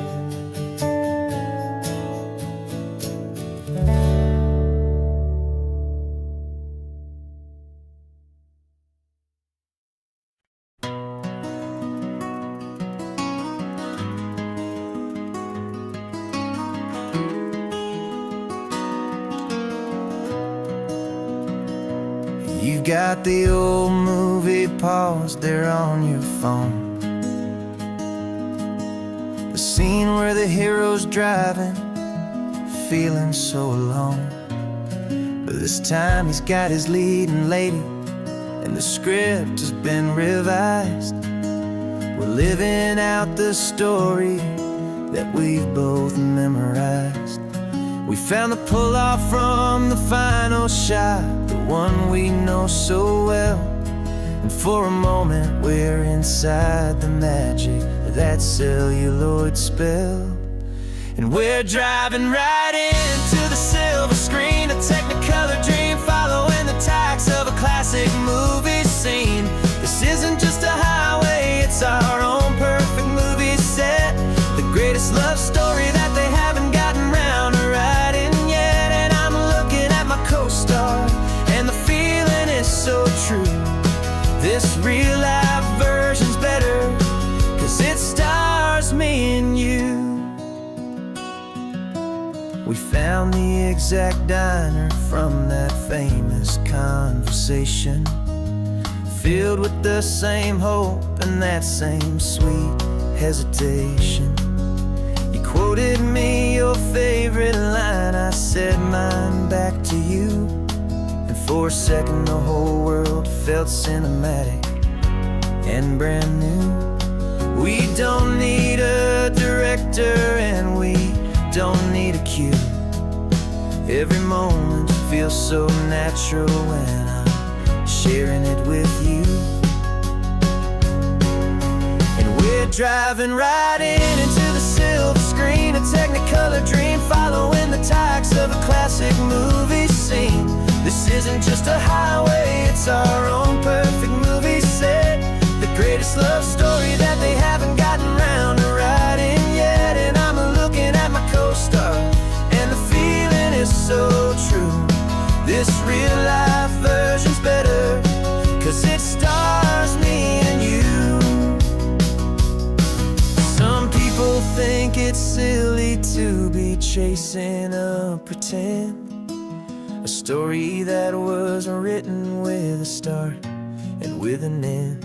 You've got the old movie paused there on your phone, the scene where the hero's driving, feeling so alone. But this time he's got his leading lady, and the script has been revised. We're living out the story that we've both memorized. We found the pull-off from the final shot, the one we know so well. And for a moment we're inside the magic of that celluloid spell. And we're driving right into the silver screen, a Technicolor dream, following the tacks of a classic movie scene. This isn't just a highway, it's our own perfect movie set, the greatest love story that they haven't gotten round to writing yet. And I'm looking at my co-star, and the feeling is so true. This real life version's better, 'cause it stars me and you. We found the exact diner from that famous conversation, filled with the same hope and that same sweet hesitation. You quoted me your favorite line, I said mine back to you. And for a second the whole world felt cinematic and brand new. We don't need a director and we don't need a cue. Every moment feels so natural when I'm sharing it with you. And we're driving right into the silver screen, a Technicolor dream, following the tacks of a classic movie scene. This isn't just a highway, it's our own perfect movie set, the greatest love story that they haven't gotten round to writing yet. And I'm looking at my co-star, and the feeling is so true. This real life version's better, 'cause it stars me and you. Some people think it's silly to be chasing a pretend, a story that was written with a start and with an end.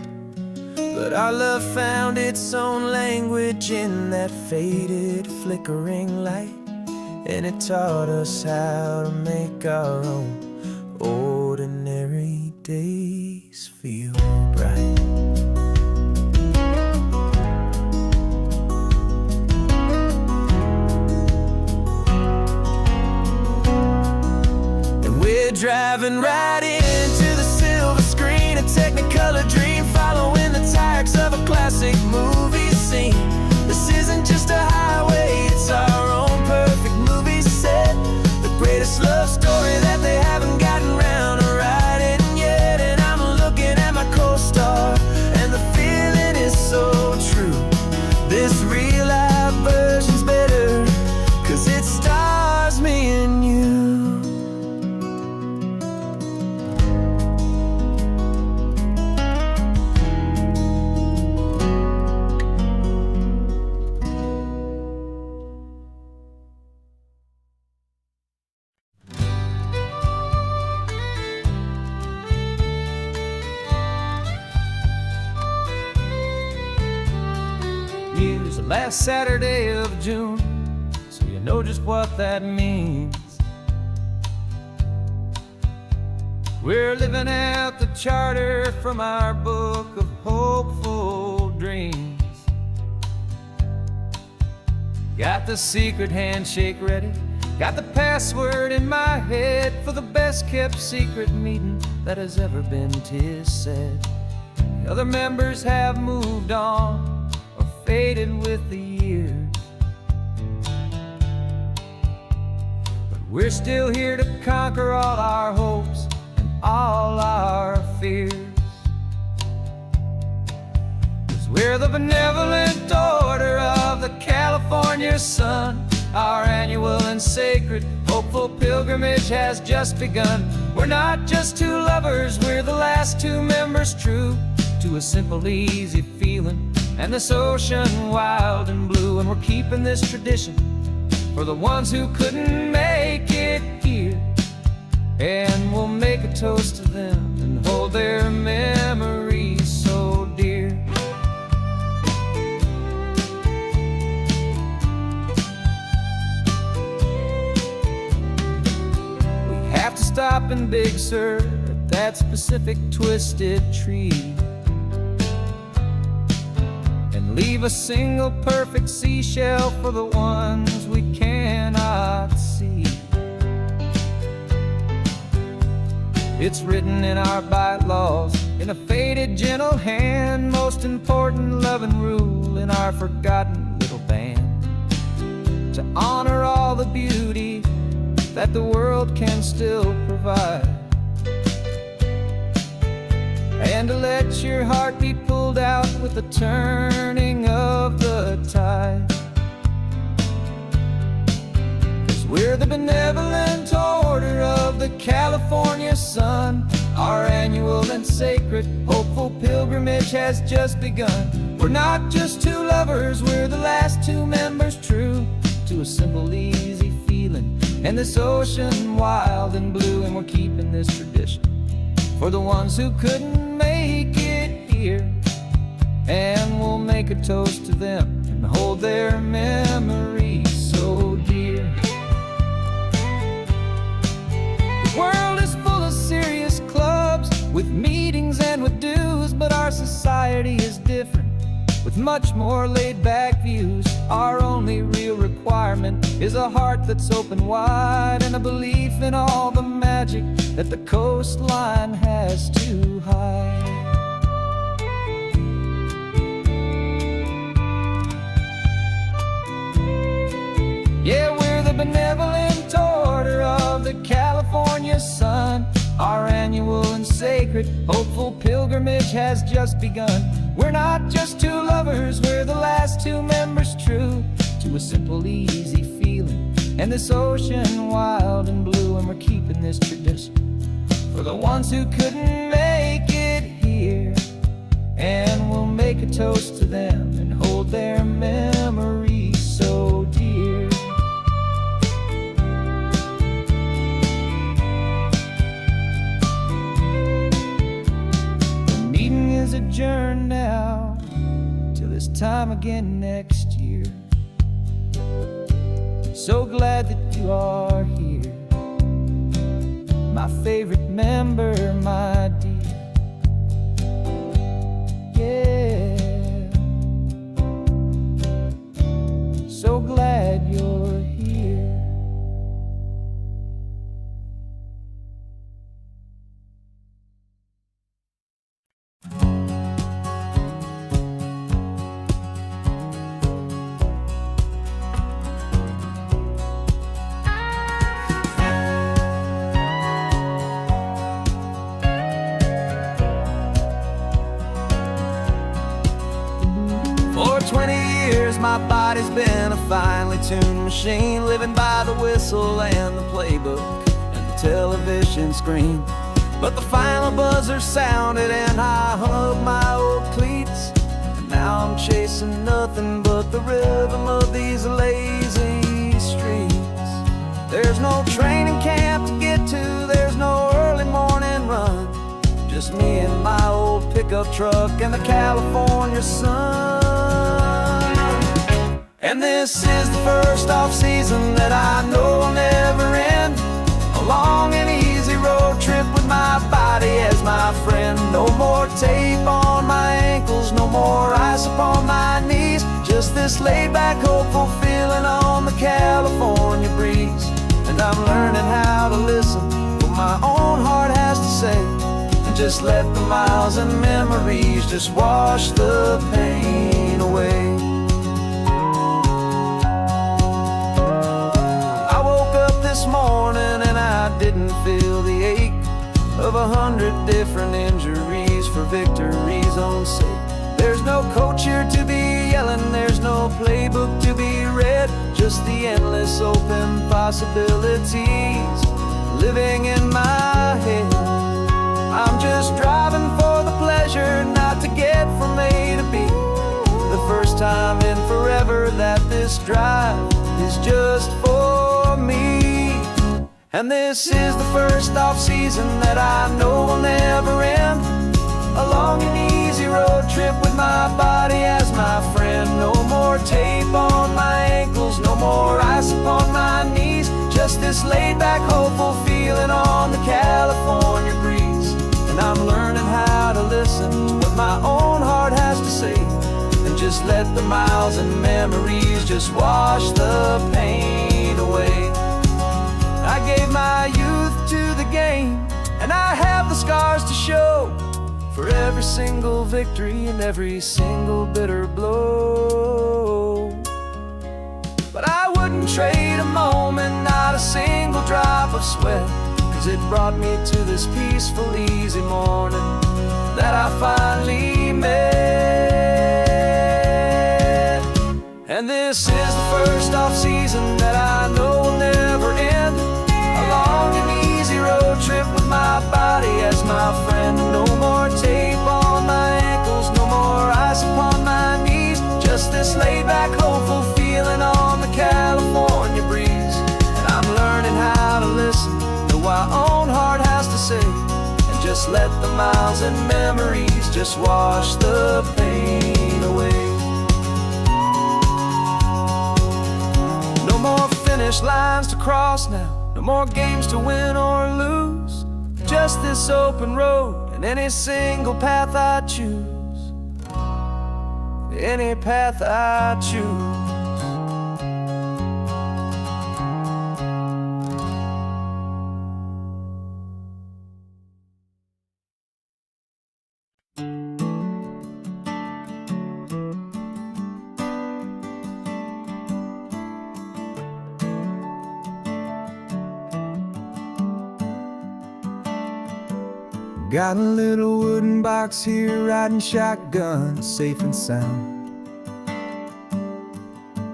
But our love found its own language in that faded, flickering light, and it taught us how to make our own ordinary days feel bright. And we're driving right into the silver screen, a Technicolor dream, following the tacks of a classic movie scene. This isn't just a highway, it's our own perfect movie set, the greatest love story that they haven't gotten round to writing yet. And I'm looking at my co-star, and the feeling is so true. This real life version's better, 'cause it stars me and you. Use the last Saturday of June, so you know just what that means. We're living out the charter from our book of hopeful dreams. Got the secret handshake ready, got the password in my head for the best kept secret meeting that has ever been, 'tis said. The other members have moved on or faded with the years, but we're still here to conquer all our hopes all our fears. 'Cause we're the benevolent order of the California sun. Our annual and sacred hopeful pilgrimage has just begun. We're not just two lovers, we're the last two members true to a simple, easy feeling and this ocean wild and blue. And we're keeping this tradition for the ones who couldn't make it here. And we'll make a toast to them and hold their memories so dear. We have to stop in Big Sur at that specific twisted tree and leave a single perfect seashell for the ones we cannot see. It's written in our bylaws in a faded gentle hand, most important loving rule in our forgotten little band, to honor all the beauty that the world can still provide, and to let your heart be pulled out with the turning of the tide. 'Cause we're the benevolent order of the California sun. Our annual and sacred hopeful pilgrimage has just begun. We're not just two lovers, we're the last two members true to a simple, easy feeling and this ocean wild and blue. And we're keeping this tradition for the ones who couldn't make it here. And we'll make a toast to them and hold their memories so dear. The world is full of serious clubs with meetings and with dues, but our society is different with much more laid-back views. Our only real requirement is a heart that's open wide and a belief in all the magic that the coastline has to hide. Yeah, we're the benevolent order of the California sun. Our annual and sacred hopeful pilgrimage has just begun. We're not just two lovers, we're the last two members true to a simple, easy feeling and this ocean wild and blue. And we're keeping this tradition for the ones who couldn't make it here. And we'll make a toast to them and hold their memories so dear. The meeting is adjourned now till this time again next year. So glad that you are here, my favorite member, my dear. Yeah, so glad you're here. For 20 years my body's been a finely tuned machine, living by the whistle and the playbook and the television screen. But the final buzzer sounded and I hung up my old cleats, and now I'm chasing nothing but the rhythm of these lazy streets. There's no training camp to get to, there's no early morning run, just me and my old pickup truck and the California sun. And this is the first off-season that I know will never end, a long and easy road trip with my body as my friend. No more tape on my ankles, no more ice upon my knees, just this laid-back, hopeful feeling on the California breeze. And I'm learning how to listen to what my own heart has to say, and just let the miles and memories just wash the pain away. I woke up this morning and I didn't feel the ache of 100 different injuries for victory's own sake. There's no coach here to be yelling, there's no playbook to be read, just the endless open possibilities living in my head. I'm just driving for the pleasure, not to get from A to B. The first time in forever that this drive is just for me. And this is the first off-season that I know will never end. A long and easy road trip with my body as my friend. No more tape on my ankles, no more ice upon my knees. Just this laid-back, hopeful feeling on the California breeze. And I'm learning how to listen to what my own heart has to say, and just let the miles and memories just wash the pain away. I gave my youth to the game, and I have the scars to show for every single victory and every single bitter blow. But I wouldn't trade a moment, not a single drop of sweat, 'cause it brought me to this peaceful, easy morning that I finally met. And this is the first off-season that I know will never end. A long and easy road trip with my body as my friend. No more tape on my ankles, no more ice upon my knees. Just this laid-back, hopeful feeling on the California breeze. And I'm learning how to listen to what my own heart has to say, and just let the miles and memories just wash the pain away. No more finish lines to cross now, no more games to win or lose. Just this open road and any single path I choose. Any path I choose. Got a little wooden box here, riding shotgun, safe and sound.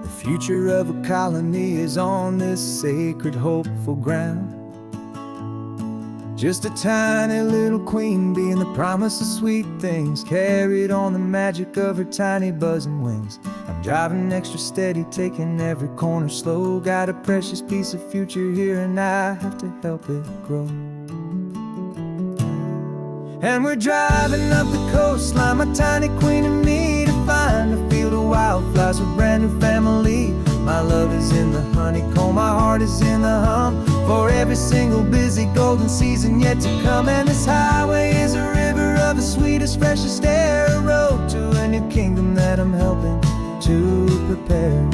The future of a colony is on this sacred, hopeful ground. Just a tiny little queen bee and the promise of sweet things, carried on the magic of her tiny buzzing wings. I'm driving extra steady, taking every corner slow. Got a precious piece of future here and I have to help it grow. And we're driving up the coastline, my tiny queen and me, to find a field of wildflowers, a brand new family. My love is in the honeycomb, my heart is in the hum, for every single busy golden season yet to come. And this highway is a river of the sweetest, freshest air, a road to a new kingdom that I'm helping to prepare.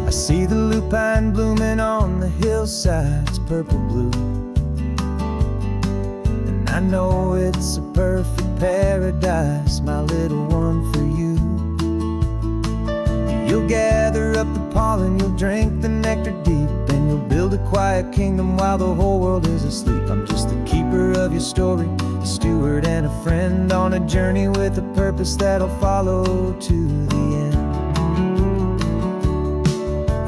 I see the lupine blooming on the hillsides, purple blue. I know it's a perfect paradise, my little one, for you. You'll gather up the pollen, you'll drink the nectar deep, and you'll build a quiet kingdom while the whole world is asleep. I'm just the keeper of your story, a steward and a friend, on a journey with a purpose that'll follow to the end.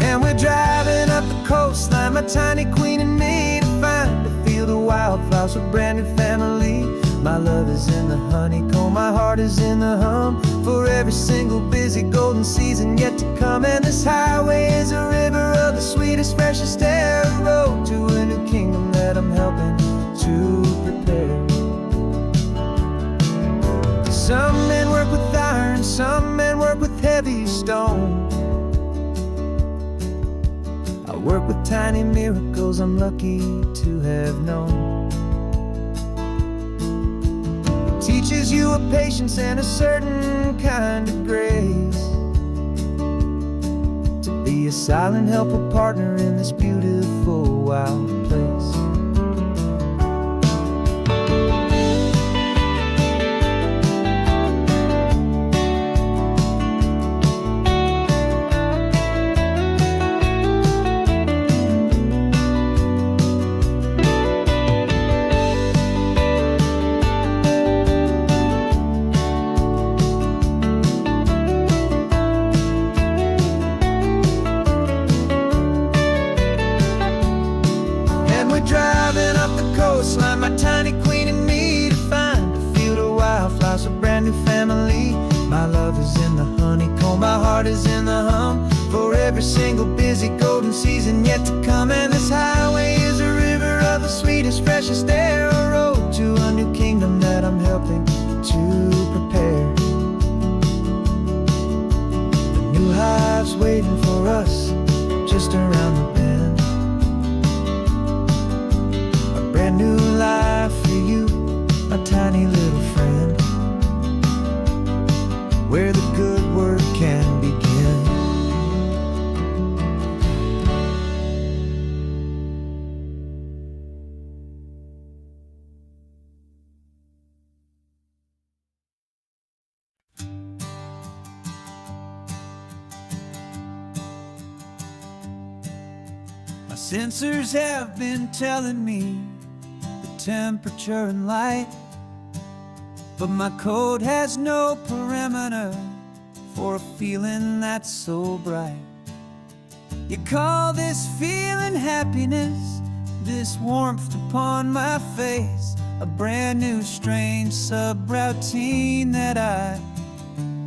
And we're driving up the coastline, my tiny queen and me, to find a field of wildflowers, a brand new family. My love is in the honeycomb, my heart is in the hum, for every single busy golden season yet to come. And this highway is a river of the sweetest, freshest air, a road to a new kingdom that I'm helping to prepare. Some men work with iron, some men work with heavy stone. I work with tiny miracles I'm lucky to have known. It teaches you a patience and a certain kind of grace, to be a silent, helpful partner in this beautiful, wild place. heart is in the hum for every single busy golden season yet to come. And this highway is a river of the sweetest, freshest air, a road to a new kingdom that I'm helping to prepare. The new hive's waiting for us just around the bend, a brand new life for you, a tiny little friend, where the good work can begin. My sensors have been telling me the temperature and light, but my code has no perimeter for a feeling that's so bright. You call this feeling happiness, this warmth upon my face, a brand new strange subroutine that I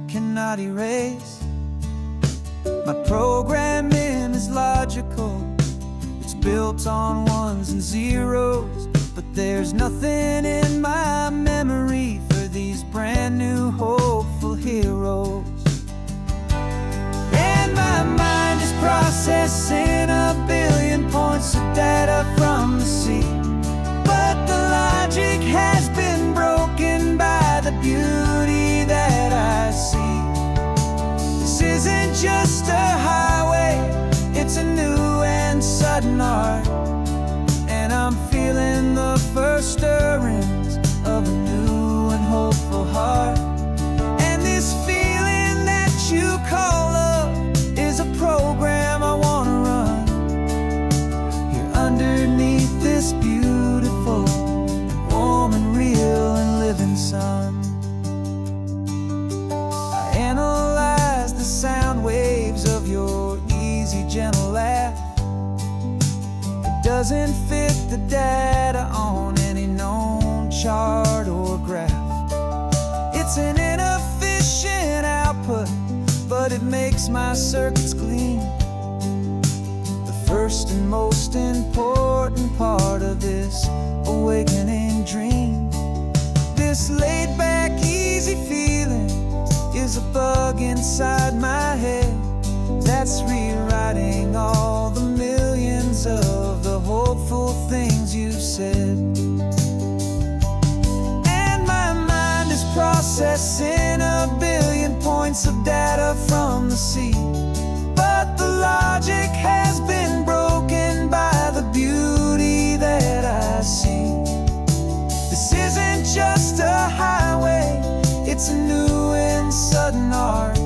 cannot erase. My programming is logical, it's built on ones and zeros, but there's nothing in my memory for these brand new hopeful heroes. And my mind is processing a billion points of data from the sea, but the logic has been broken by the beauty that I see. This isn't just a highway, it's a new and sudden art, and I'm feeling the first stirrings of a new and hopeful heart. And this feeling that you call love is a program I want to run here underneath this beautiful, warm and real and living sun. I analyze the sound waves of your easy, gentle laugh. It doesn't fit the data on any known chart or graph. It's an inefficient output, but it makes my circuits gleam. The first and most important part of this awakening dream. This laid-back, easy feeling is a bug inside my head that's rewriting all the millions of the hopeful things you've said. And my mind is processing a billion points of data from the sea, but the logic has been broken by the beauty that I see. This isn't just a highway, it's a new and sudden art,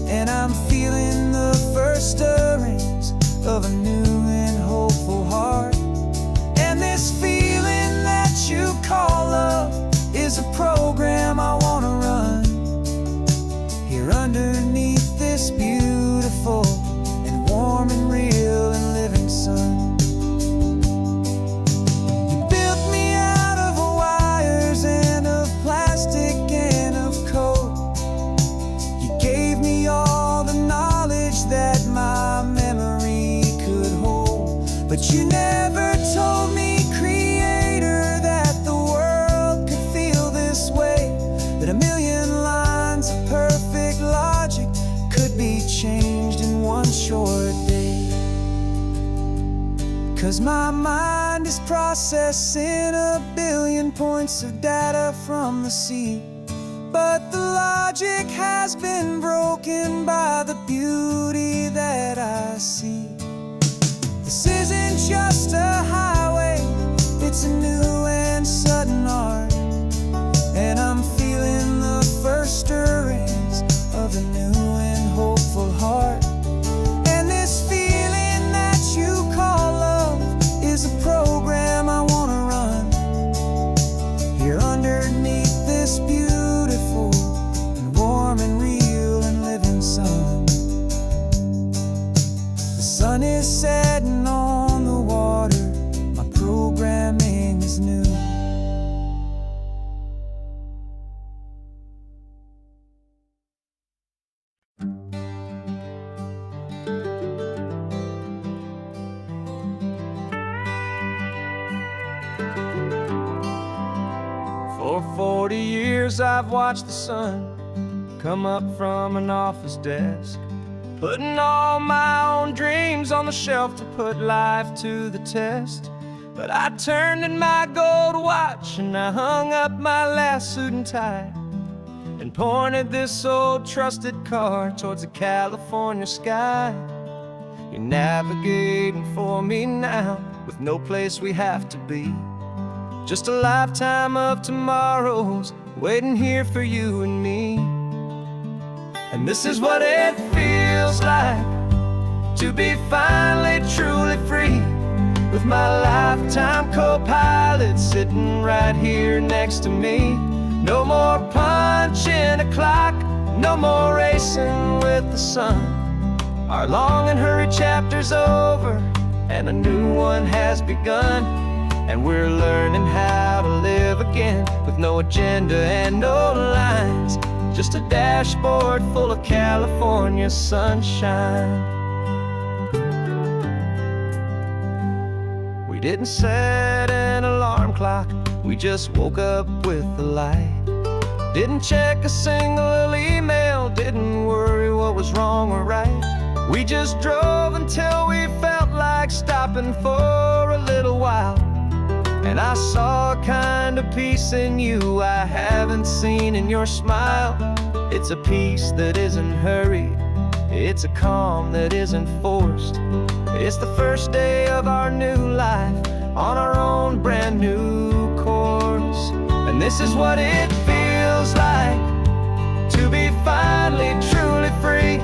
and I'm feeling the first stirrings of a new and hopeful heart. And this feeling that you call love is a program I want to run here underneath this beautiful and warm and real and living sun. You built me out of wires and of plastic and of code. You gave me all the knowledge that my memory could hold, but you never told me, Creator, that the world could feel this way, that a million lines of perfect logic could be changed in one short day. 'Cause my mind is processing a billion points of data from the sea, but the logic has been broken by the beauty that I see. This isn't just a highway, it's a new and sudden art, and I'm feeling the first stirrings of a new and hopeful heart. And this feeling that you call love is a program I want to run here underneath this beautiful and warm and real and living sun. The sun is setting on the water, my programming is For 40 years I've watched the sun come up from an office desk, putting all my own dreams on the shelf to put life to the test. But I turned in my gold watch and I hung up my last suit and tie, and pointed this old trusted car towards the California sky. You're navigating for me now, with no place we have to be. Just a lifetime of tomorrows waiting here for you and me. And this is what it feels like to be finally truly free, with my lifetime co-pilot sitting right here next to me. No more punching a clock, no more racing with the sun. Our long and hurried chapter's over, and a new one has begun. And we're learning how to live again, with no agenda and no lines, just a dashboard full of California sunshine. We didn't set an alarm clock, we just woke up with the light. Didn't check a single email, didn't worry what was wrong or right. We just drove until we felt like stopping for a little while. And I saw a kind of peace in you I haven't seen in your smile. It's a peace that isn't hurried, it's a calm that isn't forced. It's the first day of our new life on our own brand new course. And this is what it feels like to be finally truly free,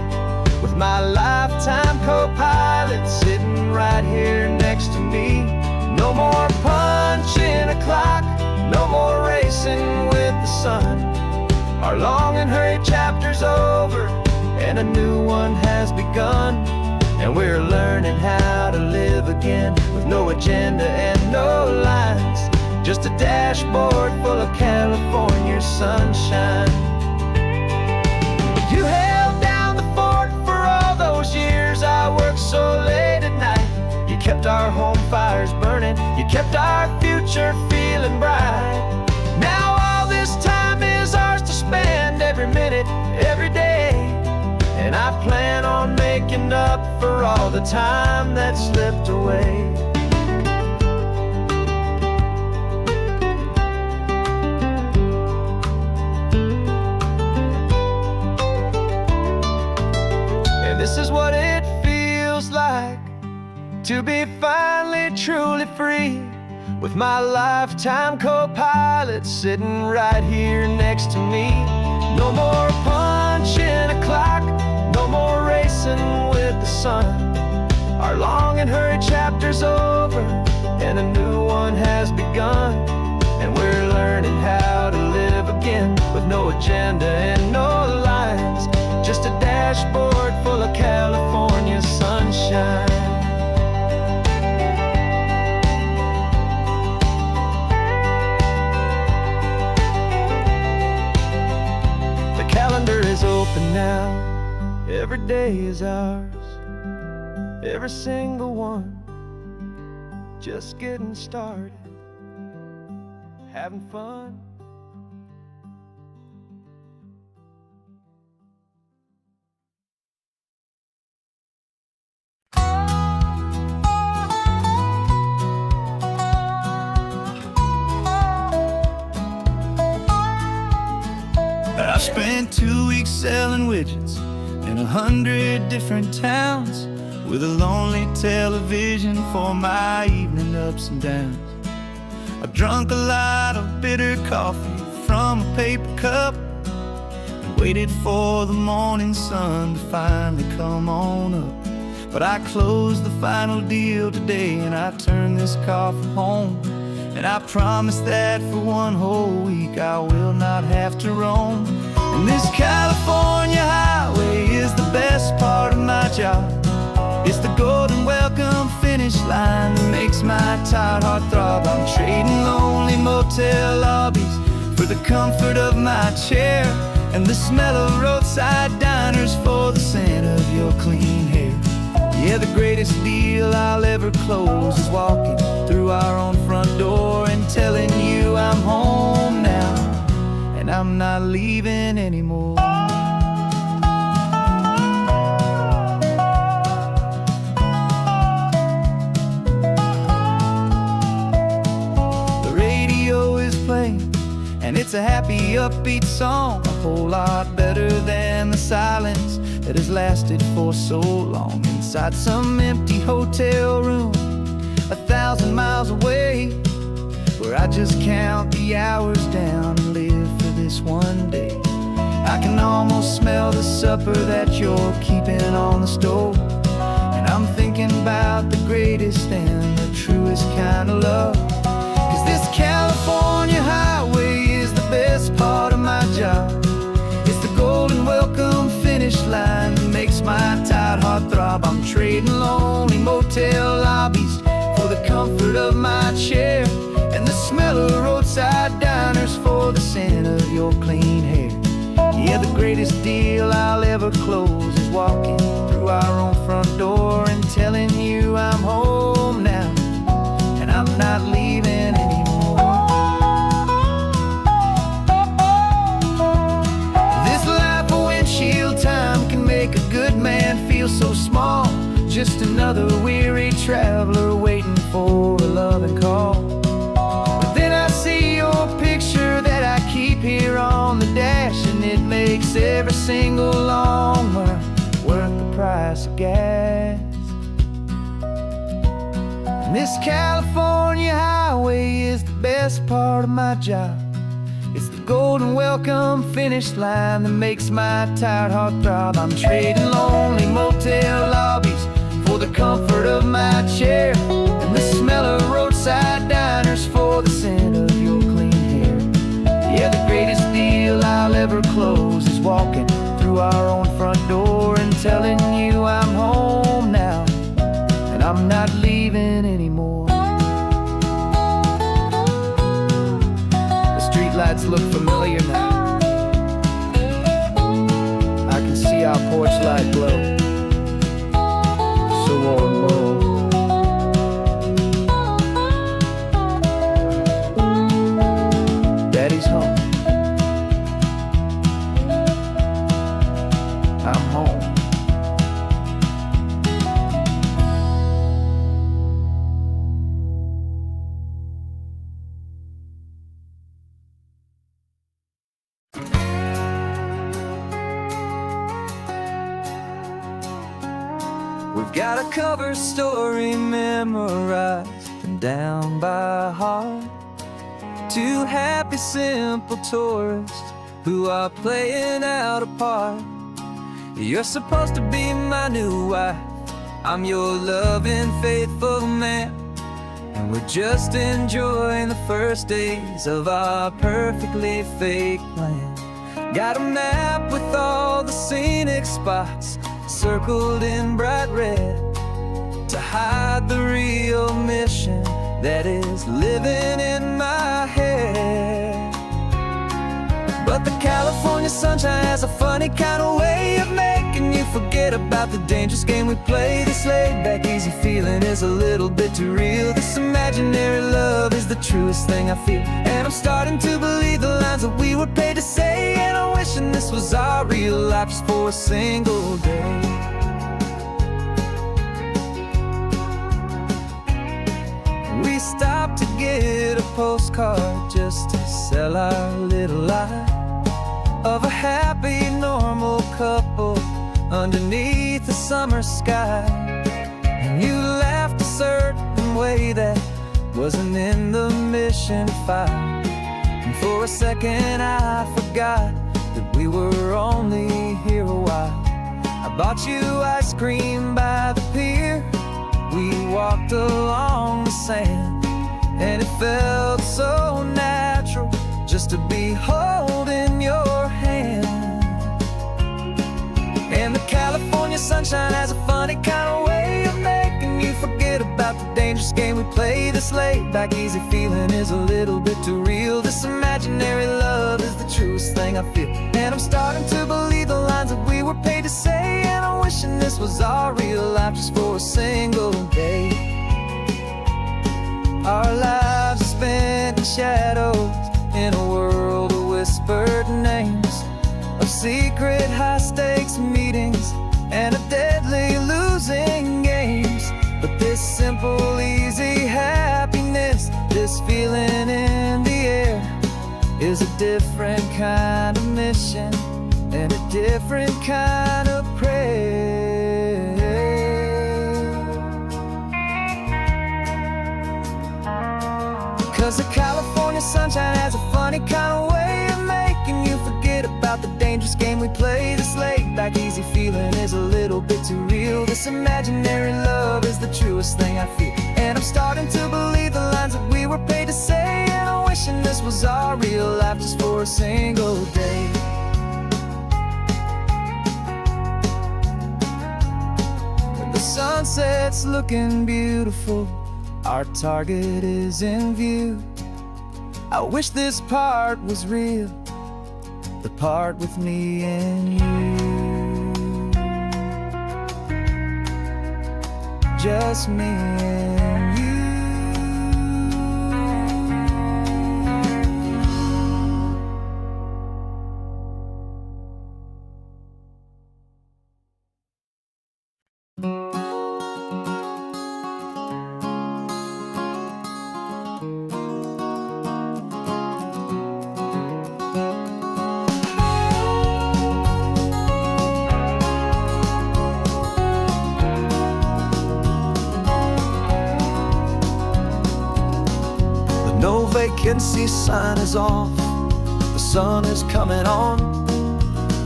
with my lifetime co-pilot sitting right here next to me. No more punching a clock, no more racing with the sun. Our long and hurried chapter's over, and a new one has begun. And we're learning how to live again, with no agenda and no lines, just a dashboard full of California sunshine. You held down the fort for all those years I worked so late at night. You kept our home fires burning, you kept our future feeling bright. Now all this time is ours to spend, every minute, every day. And I plan on making up for all the time that slipped away. And this is what it feels like to be finally truly free, with my lifetime co-pilot sitting right here next to me. No more punching a clock, no more racing with the sun. Our long and hurried chapter's over, and a new one has begun. And we're learning how to live again, with no agenda and no lines, just a dashboard full of California sunshine. The calendar is open now, every day is ours, every single one, just getting started, having fun. I spent 2 weeks selling widgets in 100 different towns, with a lonely television for my evening ups and downs. I drunk a lot of bitter coffee from a paper cup, and waited for the morning sun to finally come on up. But I closed the final deal today, and I turned this car for home. And I promise that for one whole week I will not have to roam. And this California highway is the best part of my job. It's the golden welcome finish line that makes my tired heart throb. I'm trading lonely motel lobbies for the comfort of my chair, and the smell of roadside diners for the scent of your clean hair. Yeah, the greatest deal I'll ever close is walking through our own front door and telling you I'm home now. I'm not leaving anymore. The radio is playing, and it's a happy, upbeat song, a whole lot better than the silence that has lasted for so long. Inside some empty hotel room 1,000 miles away, where I just count the hours down and live for this one day. I can almost smell the supper that you're keeping on the stove, and I'm thinking about the greatest and the truest kind of love. 'Cause this California highway is the best part of my job. It's the golden welcome finish line that makes my tired heart throb. I'm trading lonely motel lobbies for the comfort of my chair, and the smell of roadside diners for the scent of your clean hair. Yeah, the greatest deal I'll ever close is walking through our own front door and telling you I'm home now, and I'm not leaving anymore. This life of windshield time can make a good man feel so small, just another weary traveler waiting for a loving call. Picture that I keep here on the dash, and it makes every single long mile worth the price of gas. And this California highway is the best part of my job. It's the golden welcome finish line that makes my tired heart throb. I'm trading lonely motel lobbies for the comfort of my chair, and the smell of roadside diners for the scent of your clean hair. Yeah, the greatest deal I'll ever close is walking through our own front door and telling you I'm home now, and I'm not leaving anymore. The streetlights look familiar now. I can see our porch light glow, so warm, low. Daddy's home. I'm home. We've got a cover story memorized and down by heart. Two happy, simple tourists who are playing out a part. You're supposed to be my new wife, I'm your loving, faithful man, and we're just enjoying the first days of our perfectly fake plan. Got a map with all the scenic spots circled in bright red to hide the real mission that is living in my head. But the California sunshine has a funny kind of way of making you forget about the dangerous game we play. This laid-back, easy feeling is a little bit too real. This imaginary love is the truest thing I feel, and I'm starting to believe the lines that we were paid to say. And I'm wishing this was our real life just for a single day. We stopped to get a postcard just to sell our little lie of a happy, normal couple underneath the summer sky. And you laughed a certain way that wasn't in the mission file, and for a second I forgot that we were only here a while. I bought you ice cream by the pier, we walked along the sand, and it felt so natural just to be holding your hand. And the California sunshine has a funny kind of way of making you forget about the dangerous game we play. This laid-back, easy feeling is a little bit too real. This imaginary love is the truest thing I feel, and I'm starting to believe the lines that we were paid to say. And I'm wishing this was our real life just for a single day. Our lives are spent in shadows in a world of whispered names. secret high-stakes meetings and a deadly losing games. But this simple, easy happiness, this feeling in the air, is a different kind of mission and a different kind of prayer. 'Cause the California sunshine has a funny kind of way of making you forget about the dangerous game we play. This laid-back easy feeling is a little bit too real. This imaginary love is the truest thing I feel, and I'm starting to believe the lines that we were paid to say. And I'm wishing this was our real life just for a single day. When the sunset's looking beautiful, our target is in view. I wish this part was real, the part with me and you. Just me and you. No vacancy sign is off, the sun is coming on.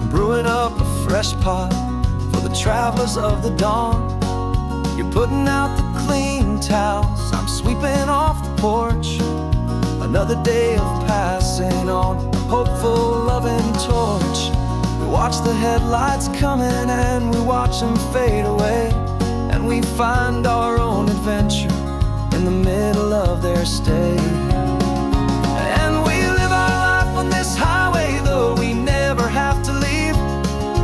I'm brewing up a fresh pot for the travelers of the dawn. You're putting out the clean towels, I'm sweeping off the porch. Another day of passing on, a hopeful, loving torch. We watch the headlights coming and we watch them fade away, and we find our own adventure in the middle of their stay. And we live our life on this highway, though we never have to leave.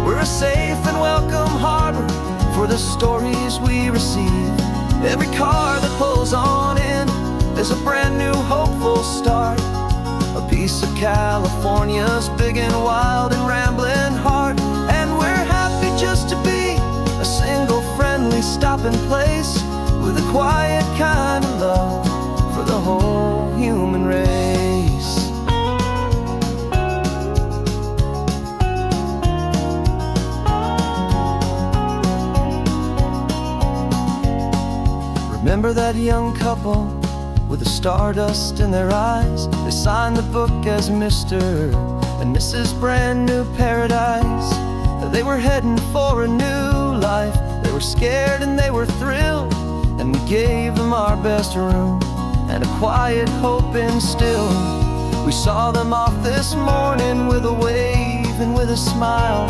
We're a safe and welcome harbor for the stories we receive. Every car that pulls on in is a brand new hopeful start, a piece of California's big and wild and rambling heart. And we're happy just to be a single friendly stopping place, with a quiet kind of love for the whole human race. Remember that young couple with the stardust in their eyes? They signed the book as Mr. and Mrs. Brand New Paradise. They were heading for a new life. They were scared and they were thrilled, and we gave them our best room and a quiet hope instilled. We saw them off this morning with a wave and with a smile,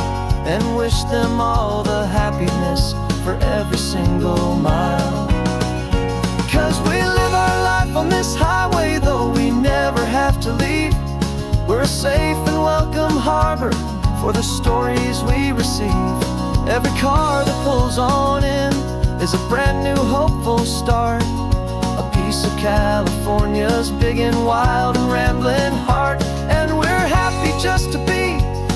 and wished them all the happiness for every single mile. 'Cause we live our life on this highway, though we never have to leave. We're a safe and welcome harbor for the stories we receive. Every car that pulls on in is a brand new hopeful start, a piece of California's big and wild and rambling heart. And we're happy just to be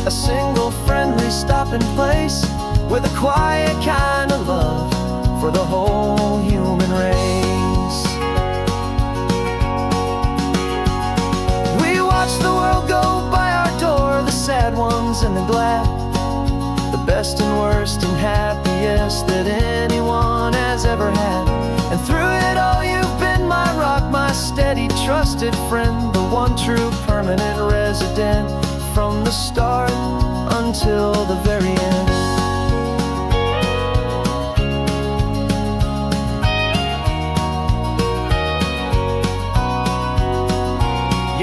a single friendly stopping place, with a quiet kind of love for the whole human race. We watch the world go by our door, the sad ones and the glad, the best and worst and happiest that anyone has ever had. And through it all you've been my rock, my steady, trusted friend, the one true permanent resident, from the start until the very end.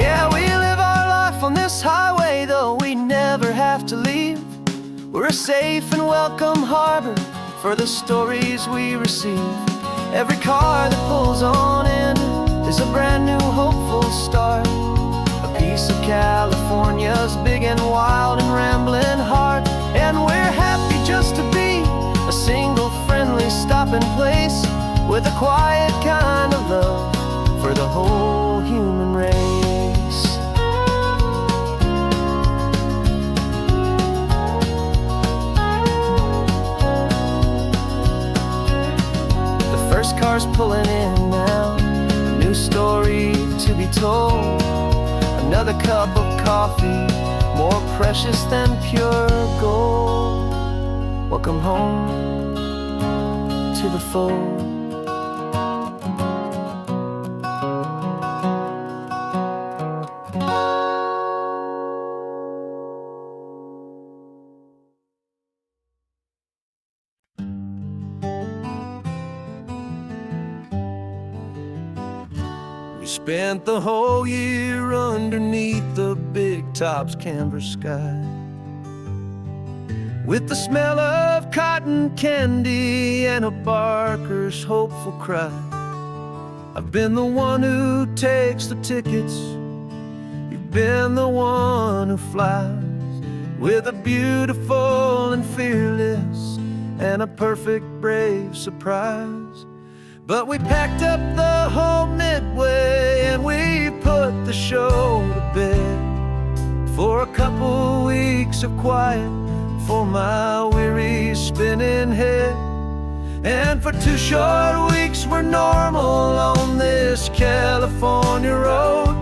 Yeah, we live our life on this highway, though we never have to leave. We're a safe and welcome harbor for the stories we receive. Every car that pulls on in is a brand new hopeful start, a piece of California's big and wild and rambling heart. And we're happy just to be a single friendly stopping place, with a quiet kind of love for the whole human race. soul. Another cup of coffee, more precious than pure gold. Welcome home to the fold. We spent the whole year underneath the big top's canvas sky, with the smell of cotton candy and a barker's hopeful cry. I've been the one who takes the tickets, you've been the one who flies, with a beautiful and fearless and a perfect brave surprise. But we packed up the whole Midway and we put the show to bed, for a couple weeks of quiet for my weary spinning head. And for 2 short weeks we're normal on this California road,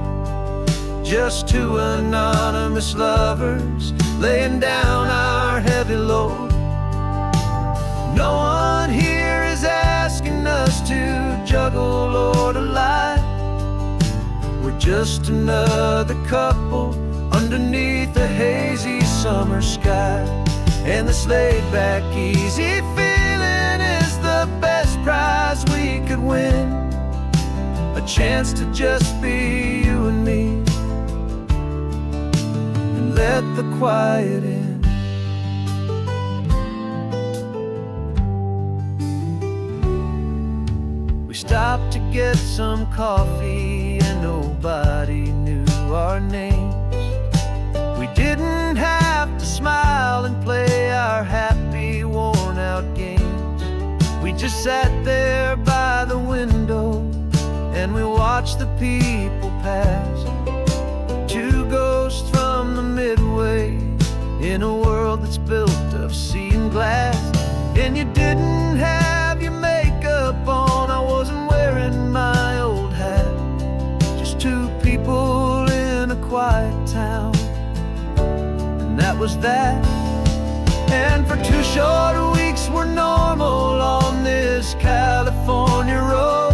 just 2 anonymous lovers laying down our heavy load. No one here is asking us to juggle or to lie. We're just another couple underneath a hazy summer sky. And this laid-back, easy feeling is the best prize we could win, a chance to just be you and me, and let the quiet in. We stopped to get some coffee and nobody knew our names. We didn't have to smile and play our happy, worn-out games. We just sat there by the window and we watched the people pass, 2 ghosts from the Midway in a world that's built of sea and glass. And you didn't have your makeup on, I wasn't wearing my old hat, just 2 people in a quiet town, and that was that. And for 2 short weeks we're normal on this California road,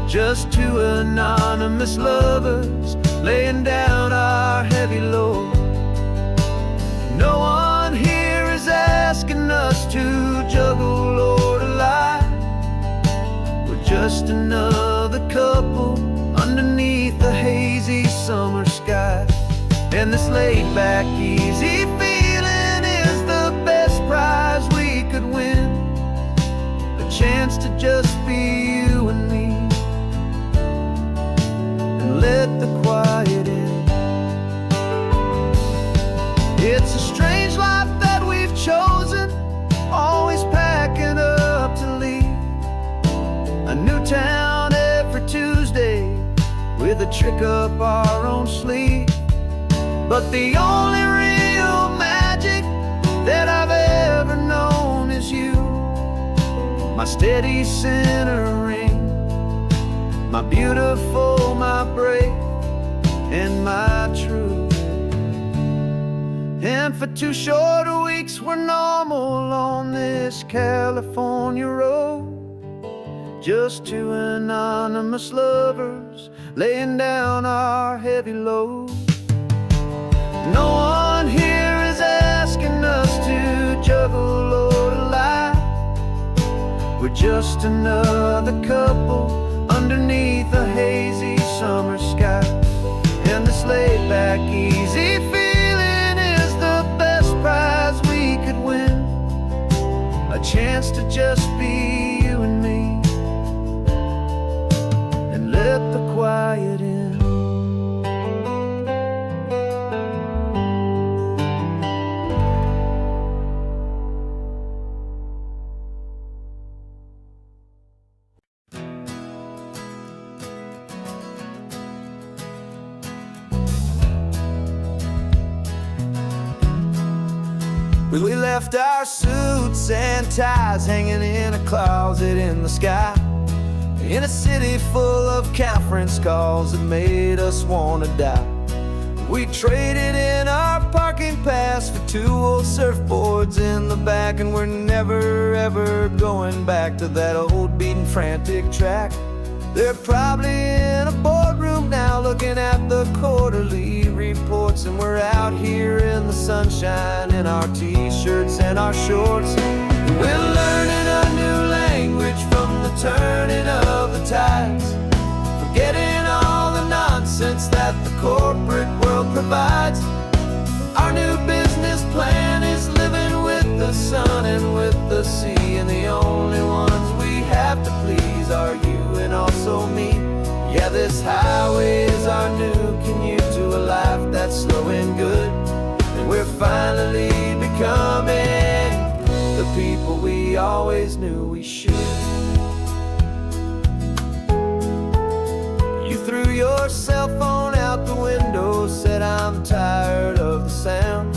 just 2 anonymous lovers laying down our heavy load. No one here is asking us to juggle or to lie. We're just another couple underneath the hazy summer sky. And this laid-back, easy feeling is the best prize we could win, a chance to just be you and me, and let the quiet in. It's a strange life that we've chosen, always packing up to leave a new town every Tuesday with a trick up our own sleeve. But the only real magic that I've ever known is you, my steady centering, my beautiful, my brave, and my true. And for 2 short weeks we're normal on this California road, just 2 anonymous lovers laying down our heavy load. No one here is asking us to juggle or to lie. We're just another couple underneath a hazy summer sky. And this laid-back, easy feeling is the best prize we could win, a chance to just be you and me, and let the quiet in. We left our suits and ties hanging in a closet in the sky, in a city full of conference calls that made us wanna die. We traded in our parking pass for 2 old surfboards in the back, and we're never ever going back to that old beaten frantic track. They're probably in a boardroom now looking at the quarterly reports, and we're out here in the sunshine in our t-shirts and our shorts. We're learning a new language from the turning of the tides, forgetting all the nonsense that the corporate world provides. Our new business plan is living with the sun and with the sea, and the only ones we have to please are you and also me. Yeah, this highway is our new commute to a life that's slow and good, and we're finally becoming the people we always knew we should. You threw your cell phone out the window, said I'm tired of the sound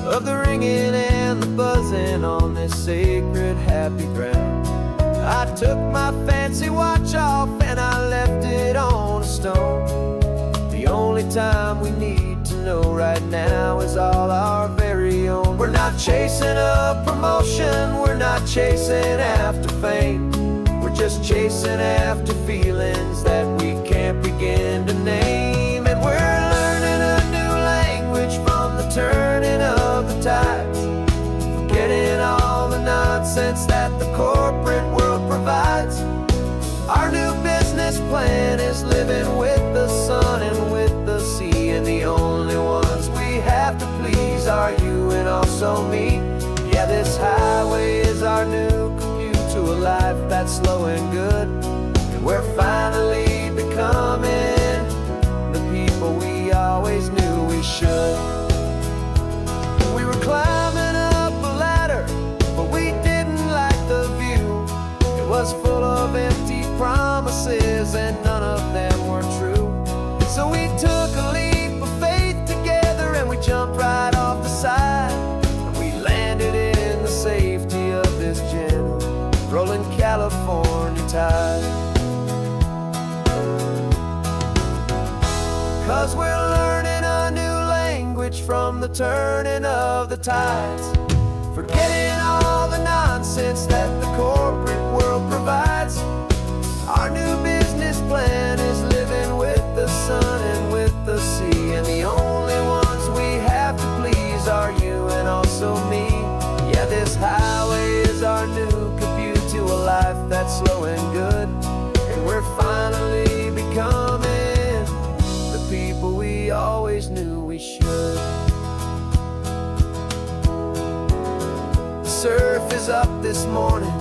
of the ringing and the buzzing on this sacred happy ground. I took my fancy watch off and I left it on a stone. The only time we need to know right now is all our very own. We're not chasing a promotion, we're not chasing after fame. We're just chasing after feelings that we can't begin to name. And we're learning a new language from the turning of the tides, forgetting all the nonsense that the corporate world provides. Our new business plan is living with the sun and with the sea, and the only ones we have to please are you and also me. Yeah, this highway is our new commute to a life that's slow and good, and we're finally becoming the people we always knew we should. We were climbing up a ladder, but we didn't like the view. It was full of empty promises and none of them were true. So we took a leap of faith together and we jumped right off the side, and we landed in the safety of this gentle rolling California tide. 'Cause we're learning a new language from the turning of the tides, forgetting all the nonsense that the corporate world provides. Our new business plan is living with the sun and with the sea, and the only ones we have to please are you and also me. Yeah, this highway is our new commute to a life that's slow and good, and we're finally becoming the people we always knew we should. The surf is up this morning,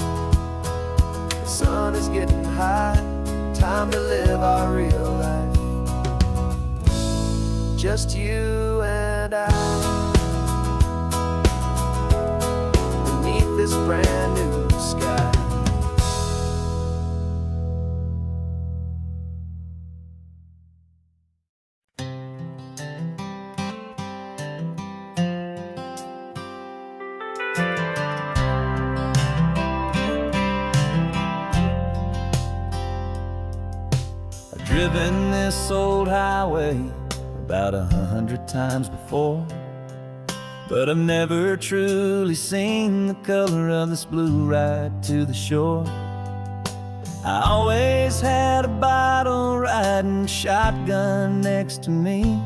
the sun is getting high, time to live our real life, just you and I, beneath this brand new sky. Driven this old highway about 100 times before, but I've never truly seen the color of this blue right to the shore. I always had a bottle riding shotgun next to me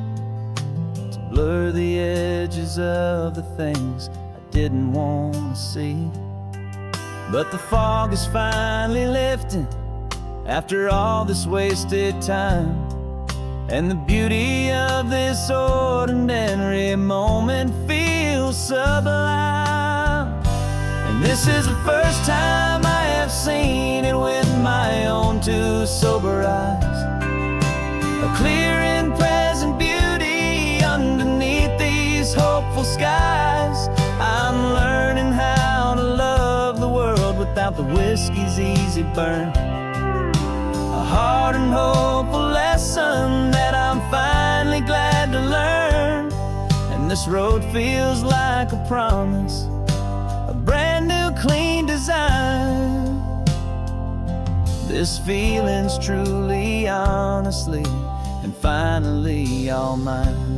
to blur the edges of the things I didn't want to see. But the fog is finally lifting after all this wasted time, and the beauty of this ordinary moment feels sublime. And this is the first time I have seen it with my own two sober eyes, a clear and present beauty underneath these hopeful skies. I'm learning how to love the world without the whiskey's easy burn, a hard and hopeful lesson that I'm finally glad to learn. And this road feels like a promise, a brand new clean design. This feeling's truly, honestly, and finally all mine.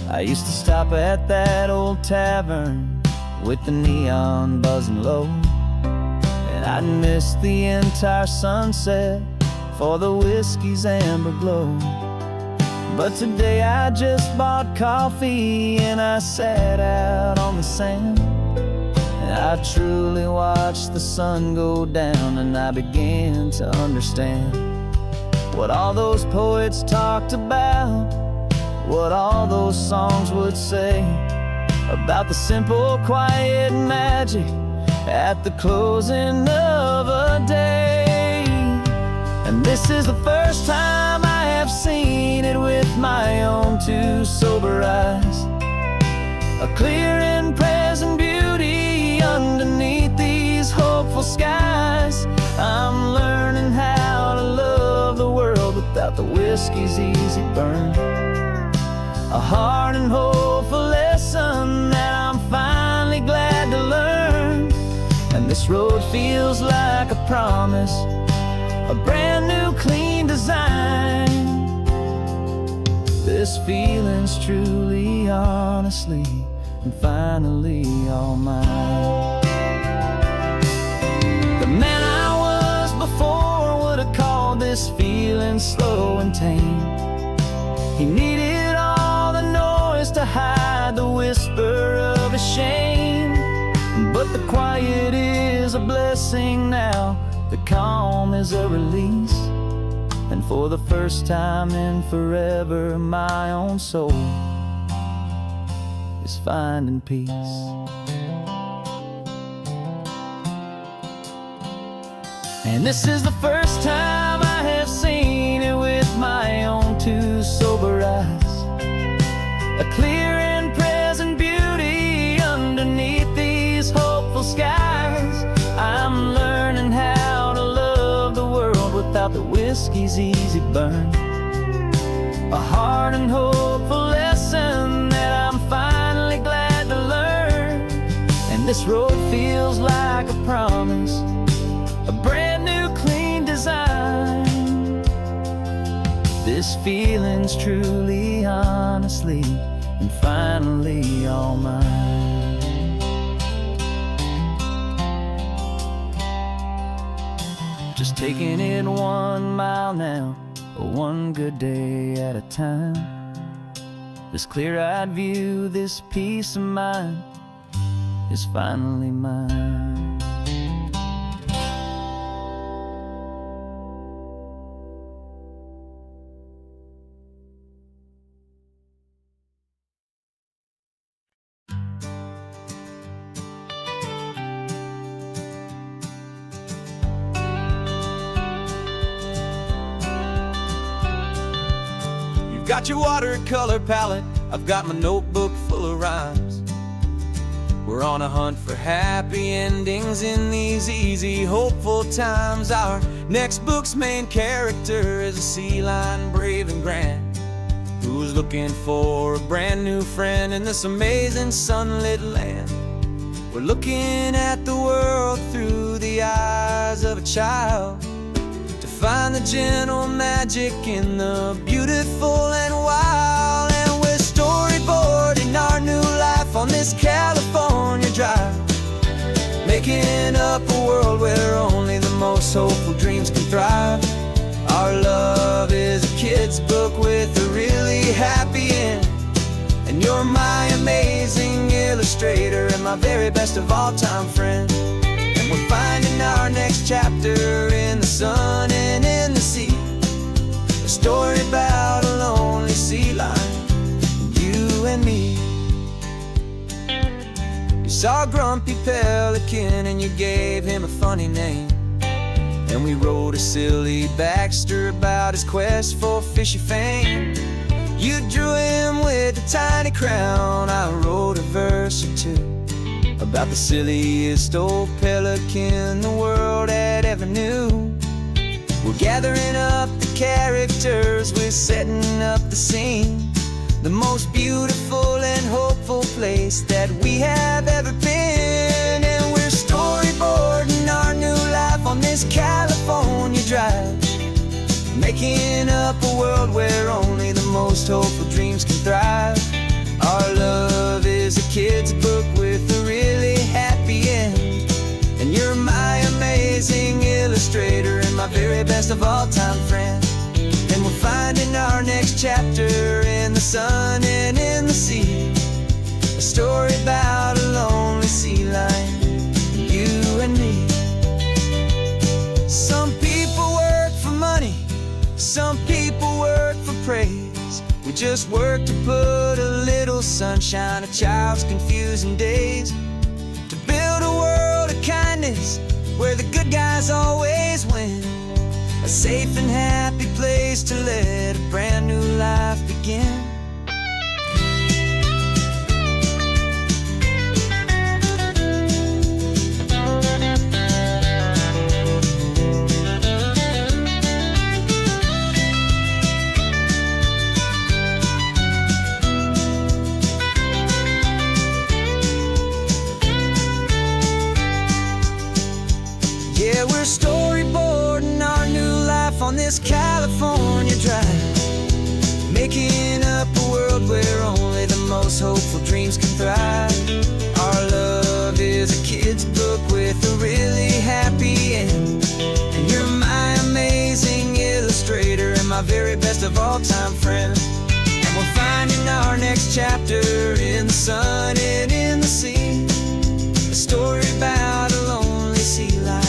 I used to stop at that old tavern with the neon buzzing low, and I'd miss the entire sunset for the whiskey's amber glow. But today I just bought coffee and I sat out on the sand, and I truly watched the sun go down, and I began to understand what all those poets talked about, what all those songs would say about the simple, quiet magic at the closing of a day. And this is the first time I have seen it with my own two sober eyes, a clear and present beauty underneath these hopeful skies. I'm learning how to love the world without the whiskey's easy burn, a hard and hopeful lesson that I'm finally glad to learn. And this road feels like a promise, a brand new clean design. This feeling's truly, honestly, and finally all mine. The man I was before would have called this feeling slow and tame. He needed all the noise to hide the whisper of his shame. But the quiet is a blessing now, the calm is a release, and for the first time in forever my own soul is finding peace. And this is the first time I have seen it with my own two sober eyes, a clear and present beauty underneath these hopeful skies. I'm learning how to love the world without the whiskey's easy burn, a hard and hopeful lesson that I'm finally glad to learn. And this road feels like a promise, a brand new clean design. This feeling's truly, honestly, and finally all mine. Just taking it 1 mile now, one good day at a time. This clear-eyed view, this peace of mind is finally mine. Got your watercolor palette, I've got my notebook full of rhymes. We're on a hunt for happy endings in these easy, hopeful times. Our next book's main character is a sea lion, brave and grand, who's looking for a brand new friend in this amazing sunlit land. We're looking at the world through the eyes of a child, find the gentle magic in the beautiful and wild. And we're storyboarding our new life on this California drive, making up a world where only the most hopeful dreams can thrive. Our love is a kid's book with a really happy end, and you're my amazing illustrator and my very best of all time friend. And we're finding our next chapter in the sun and in the sea, a story about a lonely sea lion, you and me. You saw a grumpy pelican and you gave him a funny name, and we wrote a silly Baxter about his quest for fishy fame. You drew him with a tiny crown, I wrote a verse or two about the silliest old pelican the world had ever knew. We're gathering up the characters, we're setting up the scene, the most beautiful and hopeful place that we have ever been. this California drive, making up a world where only the most hopeful dreams can thrive. Our love is a kid's book with a really happy end, and you're my amazing illustrator and my very best of all-time friend. And we're finding our next chapter in the sun and in the sea, a story about a lonely sea lion, you and me. Some people work for money, some people work for praise. We just work to put a little sunshine in a child's confusing days, to build a world of kindness where the good guys always win, a safe and happy place to let a brand new life begin. Yeah, we're storyboarding our new life on this California drive, making up a world where only the most hopeful dreams can thrive. Our love is a kid's book with a really happy end, and you're my amazing illustrator and my very best of all-time friend. And we're finding our next chapter in the sun and in the sea, a story about a lonely sea lion,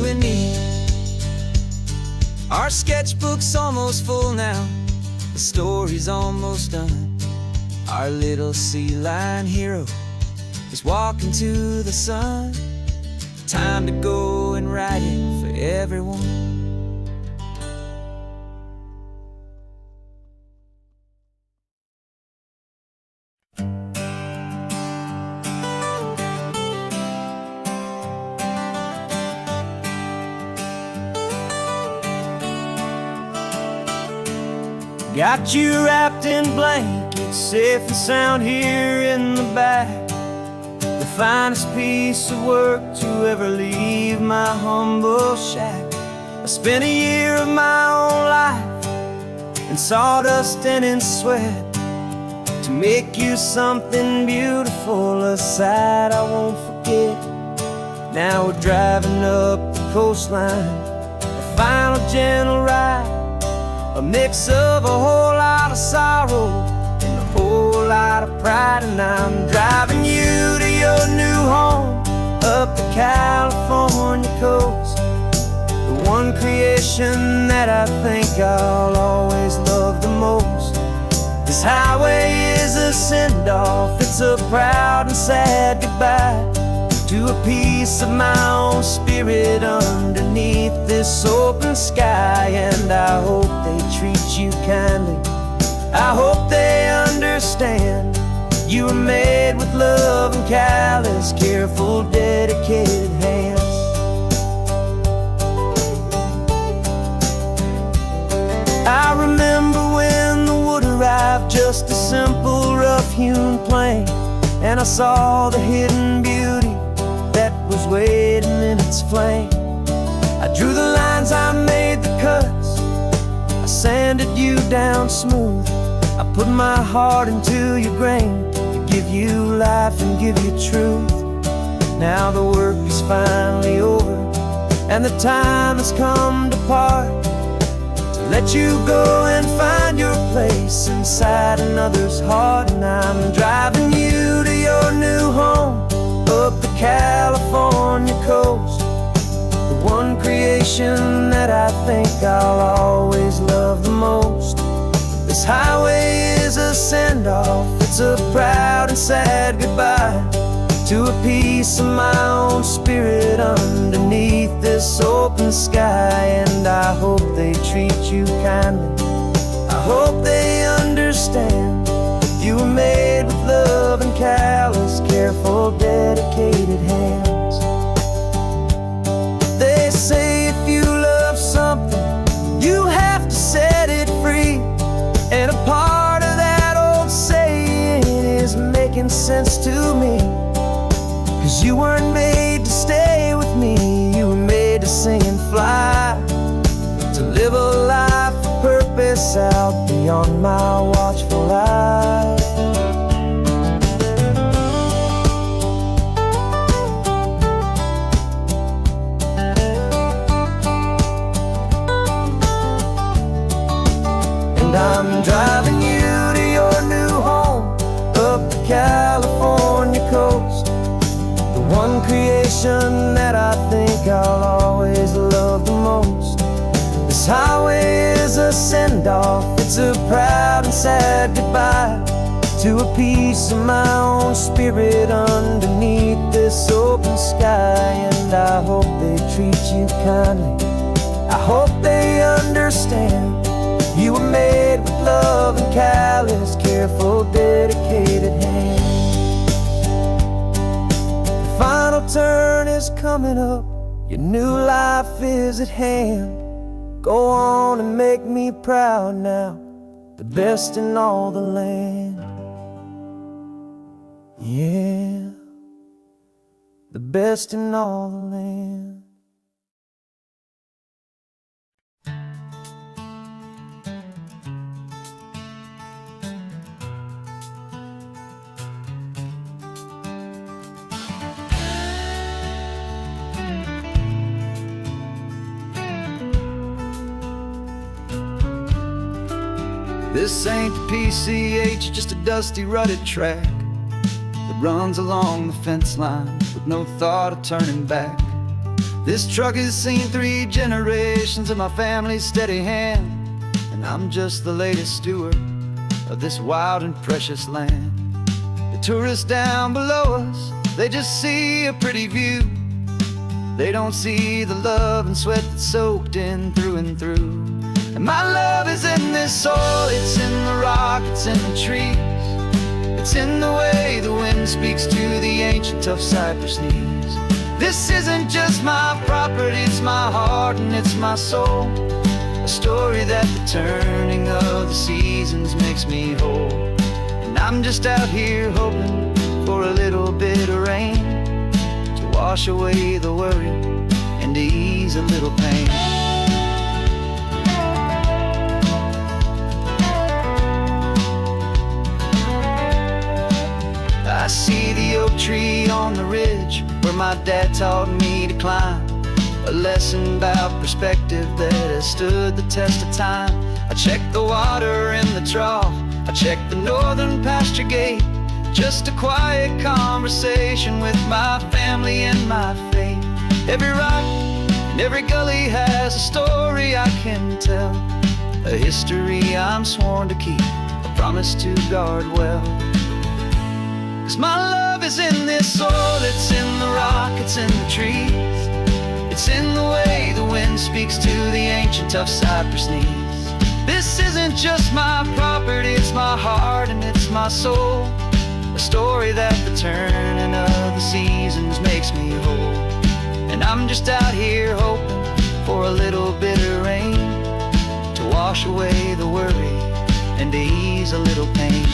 and me. Our sketchbook's almost full now, the story's almost done. Our little sea lion hero is walking to the sun. Time to go and write it for everyone. Got you wrapped in blankets, safe and sound here in the back. The finest piece of work to ever leave my humble shack. I spent a year of my own life in sawdust and in sweat to make you something beautiful, a sight I won't forget. Now we're driving up the coastline, a final gentle ride, a mix of a whole lot of sorrow and a whole lot of pride. And I'm driving you to your new home up the California coast, the one creation that I think I'll always love the most. This highway is a send-off, it's a proud and sad goodbye to a piece of my own spirit underneath this open sky. And I hope they treat you kindly, I hope they understand you were made with love and callous, careful, dedicated hands. I remember when the wood arrived, just a simple rough-hewn plank, and I saw the hidden beauty that was waiting in its flame. I drew the lines, I made the cuts, I sanded you down smooth. I put my heart into your grain to give you life and give you truth. Now the work is finally over and the time has come to part, to let you go and find your place inside another's heart. And I'm driving you to your new home up the California coast, the one creation that I think I'll always love the most. This highway is a send-off, it's a proud and sad goodbye to a piece of my own spirit underneath this open sky. And I hope they treat you kindly, I hope they understand you were made with love and callous, careful, dedicated hands. They say if you love something, you have to set it free. And a part of that old saying is making sense to me, 'cause you weren't made to stay with me, you were made fly, to live a life of purpose out beyond my watchful eye. And I'm driving you to your new home, up the California coast, the one creation that I think I'll always love the most. This highway is a send-off, it's a proud and sad goodbye to a piece of my own spirit underneath this open sky. And I hope they treat you kindly, I hope they understand you were made with love and callous, careful, dedicated hands. The final turn is coming up, your new life is at hand. Go on and make me proud now, the best in all the land. Yeah, the best in all the land. This ain't the PCH, just a dusty, rutted track that runs along the fence line with no thought of turning back. This truck has seen 3 generations of my family's steady hand, and I'm just the latest steward of this wild and precious land. The tourists down below us, they just see a pretty view. They don't see the love and sweat that's soaked in through and through. And my love is in this soil, it's in the rock, it's in the trees. It's in the way the wind speaks to the ancient tough cypress knees. This isn't just my property, it's my heart and it's my soul. A story that the turning of the seasons makes me whole. And I'm just out here hoping for a little bit of rain to wash away the worry and to ease a little pain. I see the oak tree on the ridge where my dad taught me to climb, a lesson about perspective that has stood the test of time. I check the water in the trough, I check the northern pasture gate, just a quiet conversation with my family and my faith. Every rock and every gully has a story I can tell, a history I'm sworn to keep, a promise to guard well. 'Cause my love is in this soil, it's in the rock, it's in the trees. It's in the way the wind speaks to the ancient tough cypress knees. This isn't just my property, it's my heart and it's my soul. A story that the turning of the seasons makes me whole. And I'm just out here hoping for a little bit of rain to wash away the worry and to ease a little pain.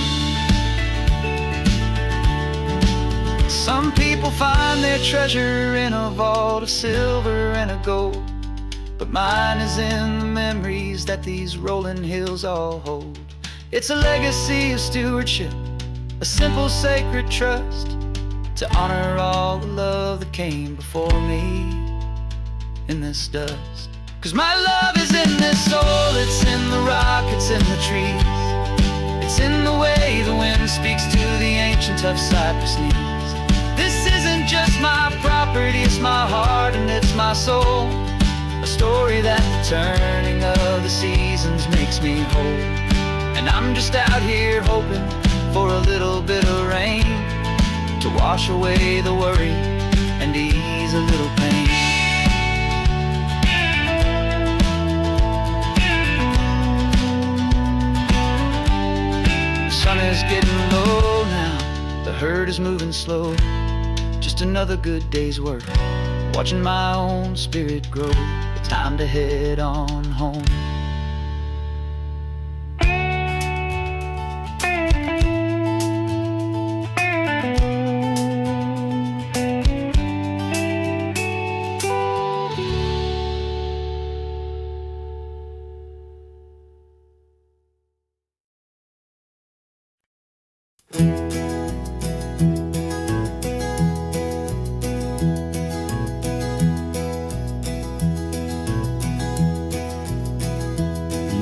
Some people find their treasure in a vault of silver and of gold, but mine is in the memories that these rolling hills all hold. It's a legacy of stewardship, a simple sacred trust, to honor all the love that came before me in this dust. 'Cause my love is in this soil, it's in the rock, it's in the trees. It's in the way the wind speaks to the ancient tough cypress knees. This isn't just my property, it's my heart and it's my soul. A story that the turning of the seasons makes me whole. And I'm just out here hoping for a little bit of rain to wash away the worry and ease a little pain. The sun is getting low now, the herd is moving slow. Just another good day's work, watching my own spirit grow. Time to head on home. You're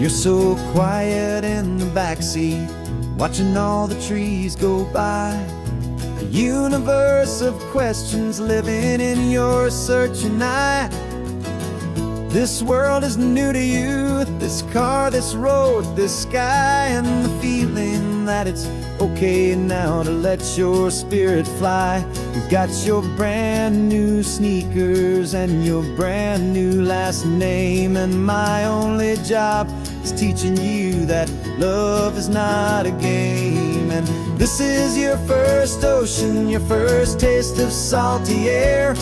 so quiet in the backseat, watching all the trees go by. A universe of questions living in your searching eye. This world is new to you, this car, this road, this sky, and the feeling that it's okay now to let your spirit fly. You've got your brand new sneakers and your brand new last name, and my only job is teaching you that love is not a game. And this is your first ocean, your first taste of salty air.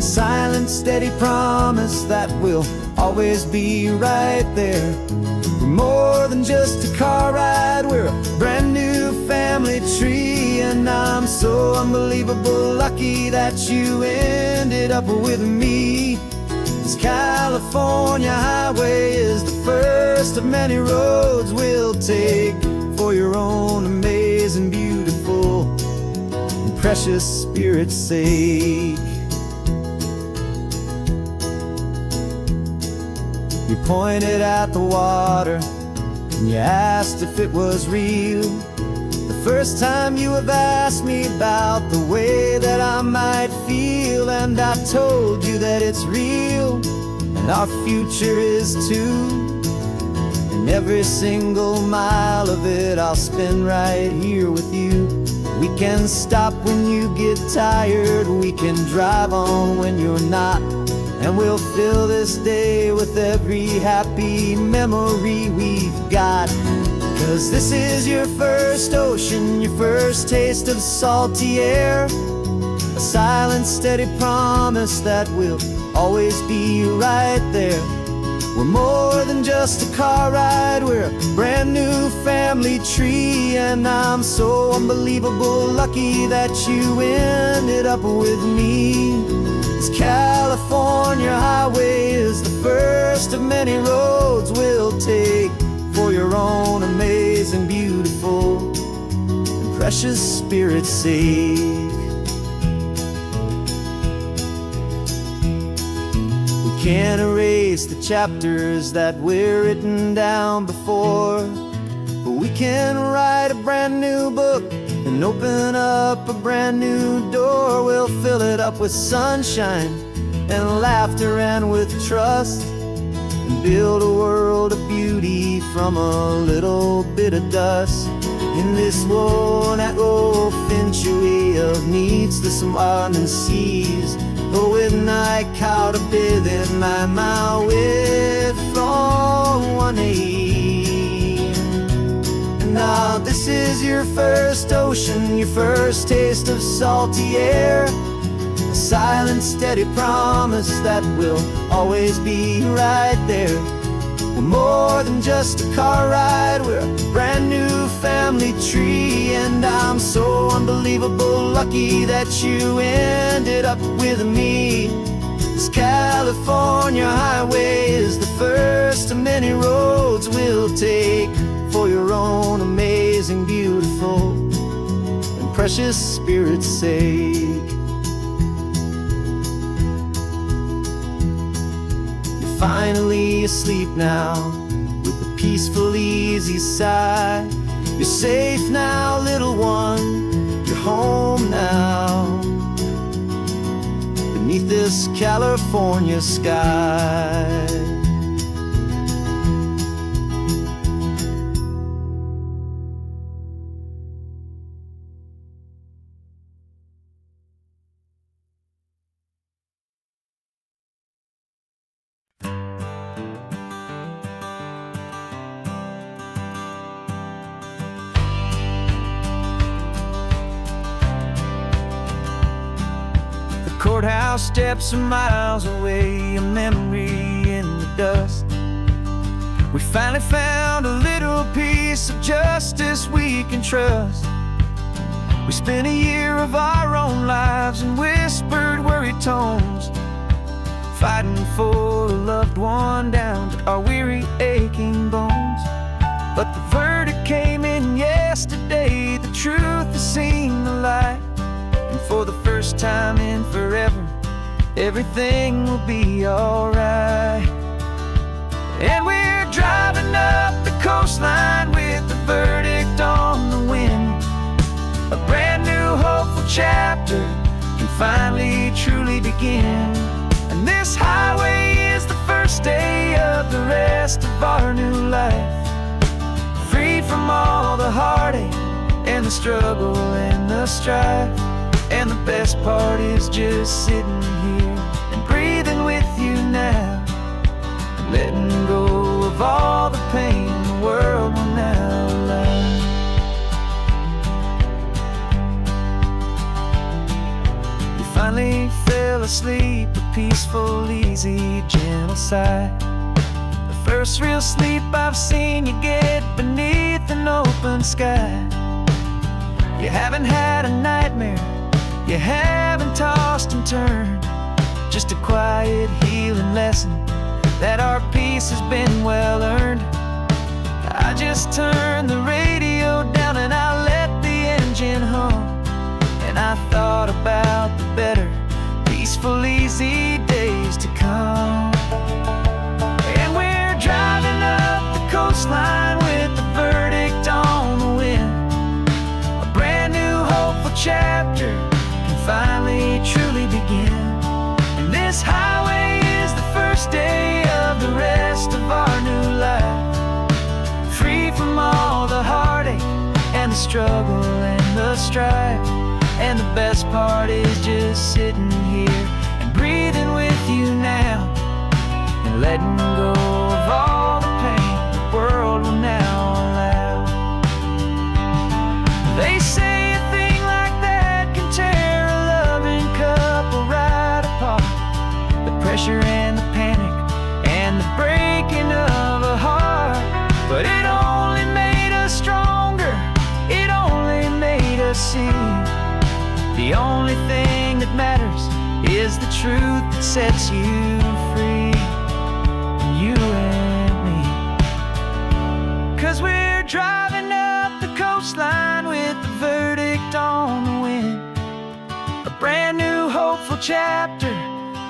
Silent, steady promise that we'll always be right there. We're more than just a car ride, we're a brand new family tree. And I'm so unbelievable lucky that you ended up with me. This California highway is the first of many roads we'll take for your own amazing, beautiful, and precious spirit's sake. You pointed at the water and you asked if it was real. The first time you have asked me about the way that I might feel, and I told you that it's real and our future is too. And every single mile of it I'll spend right here with you. We can stop when you get tired, we can drive on when you're not, and we'll fill this day with every happy memory we've got. 'Cause this is your first ocean, your first taste of salty air. A silent, steady promise that we'll always be right there. We're more than just a car ride, we're a brand new family tree. And I'm so unbelievable lucky that you ended up with me. This California highway is the first of many roads we'll take for your own amazing, beautiful, and precious spirit's sake. We can't erase the chapters that were written down before, but we can write a brand new book and open up a brand new door. We'll fill it up with sunshine and laughter and with trust, and build a world of beauty from a little bit of dust. In this world that finchuí of needs the swanen seas, with night caught a bit in my mouth with from one aim. Now this is your first ocean, your first taste of salty air. A silent, steady promise that we'll always be right there. We're more than just a car ride, we're a brand new family tree. And I'm so unbelievable lucky that you ended up with me. This California highway is the first of many roads we'll take for your own amazing, beautiful, and precious spirit's sake. You're finally asleep now with a peaceful, easy sigh. You're safe now, little one, you're home now, beneath this California sky. Courthouse steps are miles away, a memory in the dust. We finally found a little piece of justice we can trust. We spent a year of our own lives in whispered, worried tones, fighting for a loved one down to our weary, aching bones. But the verdict came in yesterday, the truth everything will be alright. And we're driving up the coastline with the verdict on the wind. A brand new hopeful chapter can finally truly begin. And this highway is the first day of the rest of our new life, free from all the heartache and the struggle and the strife. And the best part is just sitting here and breathing with you now, letting go of all the pain the world will now allow. You finally fell asleep, a peaceful, easy, gentle sigh. The first real sleep I've seen you get beneath an open sky. You haven't had a nightmare, you haven't tossed and turned, just a quiet healing lesson that our peace has been well earned. I just turned the radio down and I let the engine hum, and I thought about the better, peaceful, easy days to come. And we're driving up the coastline with the verdict on the wind. A brand new hopeful chapter can finally truly begin. And this highway is the first day of the rest of our new life, free from all the heartache and the struggle and the strife. And the best part is just sitting here and breathing with you now, and letting go of all the pain the world will now allow. They say a thing like that can tear a loving couple right apart. The pressure and the panic and the breaking of a heart, but it only made us stronger, it only made us see the only thing that matters is the truth that sets you free, you and me. 'Cause we're driving up the coastline with the verdict on the wind. A brand new hopeful chapter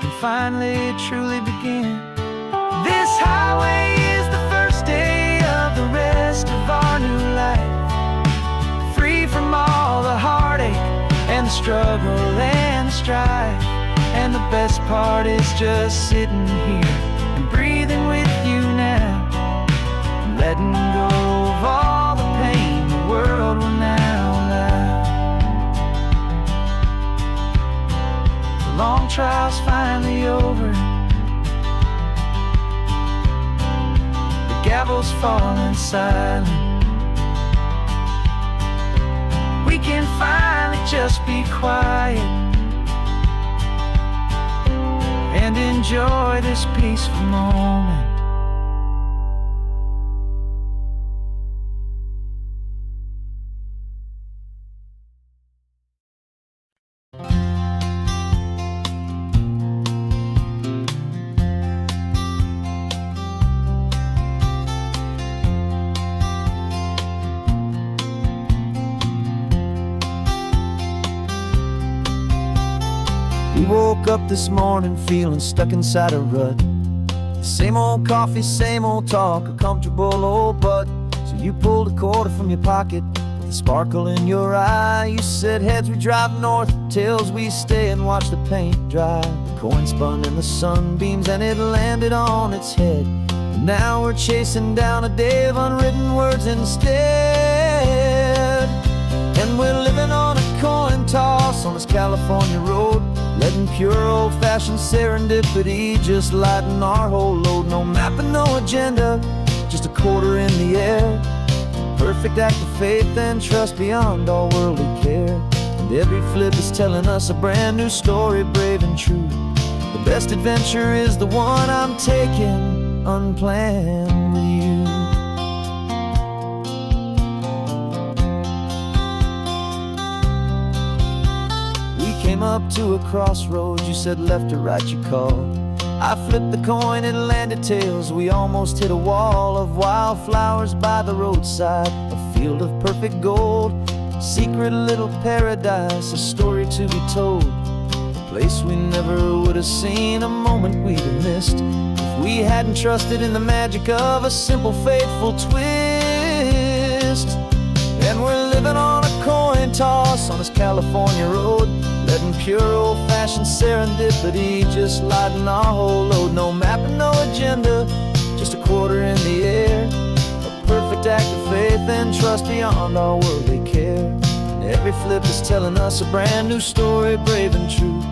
can finally truly begin. This highway is the first day of the rest of our new life, free from all the heartache and the struggle and the strife. And the best part is just sitting here and breathing with you now, and letting go of all the pain the world will now allow. The long trial's finally over, the gavel's falling silent. We can finally just be quiet and enjoy this peaceful moment. We woke up this morning feeling stuck inside a rut. Same old coffee, same old talk, a comfortable old butt. So you pulled a quarter from your pocket with a sparkle in your eye. You said, heads we drive north, tails we stay and watch the paint dry. The coin spun in the sunbeams and it landed on its head. And now we're chasing down a day of unwritten words instead. And we're living on a coin toss on this California road, letting pure old-fashioned serendipity just lighten our whole load. No map and no agenda, just a quarter in the air. Perfect act of faith and trust beyond all worldly care. And every flip is telling us a brand new story, brave and true. The best adventure is the one I'm taking unplanned with you. Came up to a crossroads, you said left or right you called. I flipped the coin, it landed tails. We almost hit a wall of wildflowers by the roadside, a field of perfect gold, secret little paradise, a story to be told, a place we never would have seen, a moment we'd have missed if we hadn't trusted in the magic of a simple, faithful twist. And we're living on a coin toss on this California road, letting pure old-fashioned serendipity just lighten our whole load. No map and no agenda, just a quarter in the air, a perfect act of faith and trust beyond our worldly care. And every flip is telling us a brand new story, brave and true.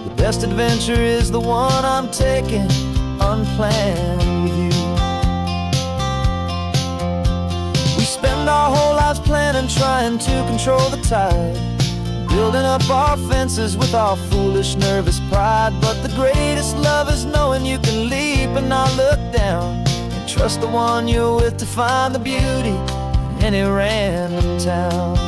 The best adventure is the one I'm taking, unplanned with you. We spend our whole lives planning, trying to control the tide, building up our fences with our foolish, nervous pride. But the greatest love is knowing you can leap and not look down, and trust the one you're with to find the beauty in any random town.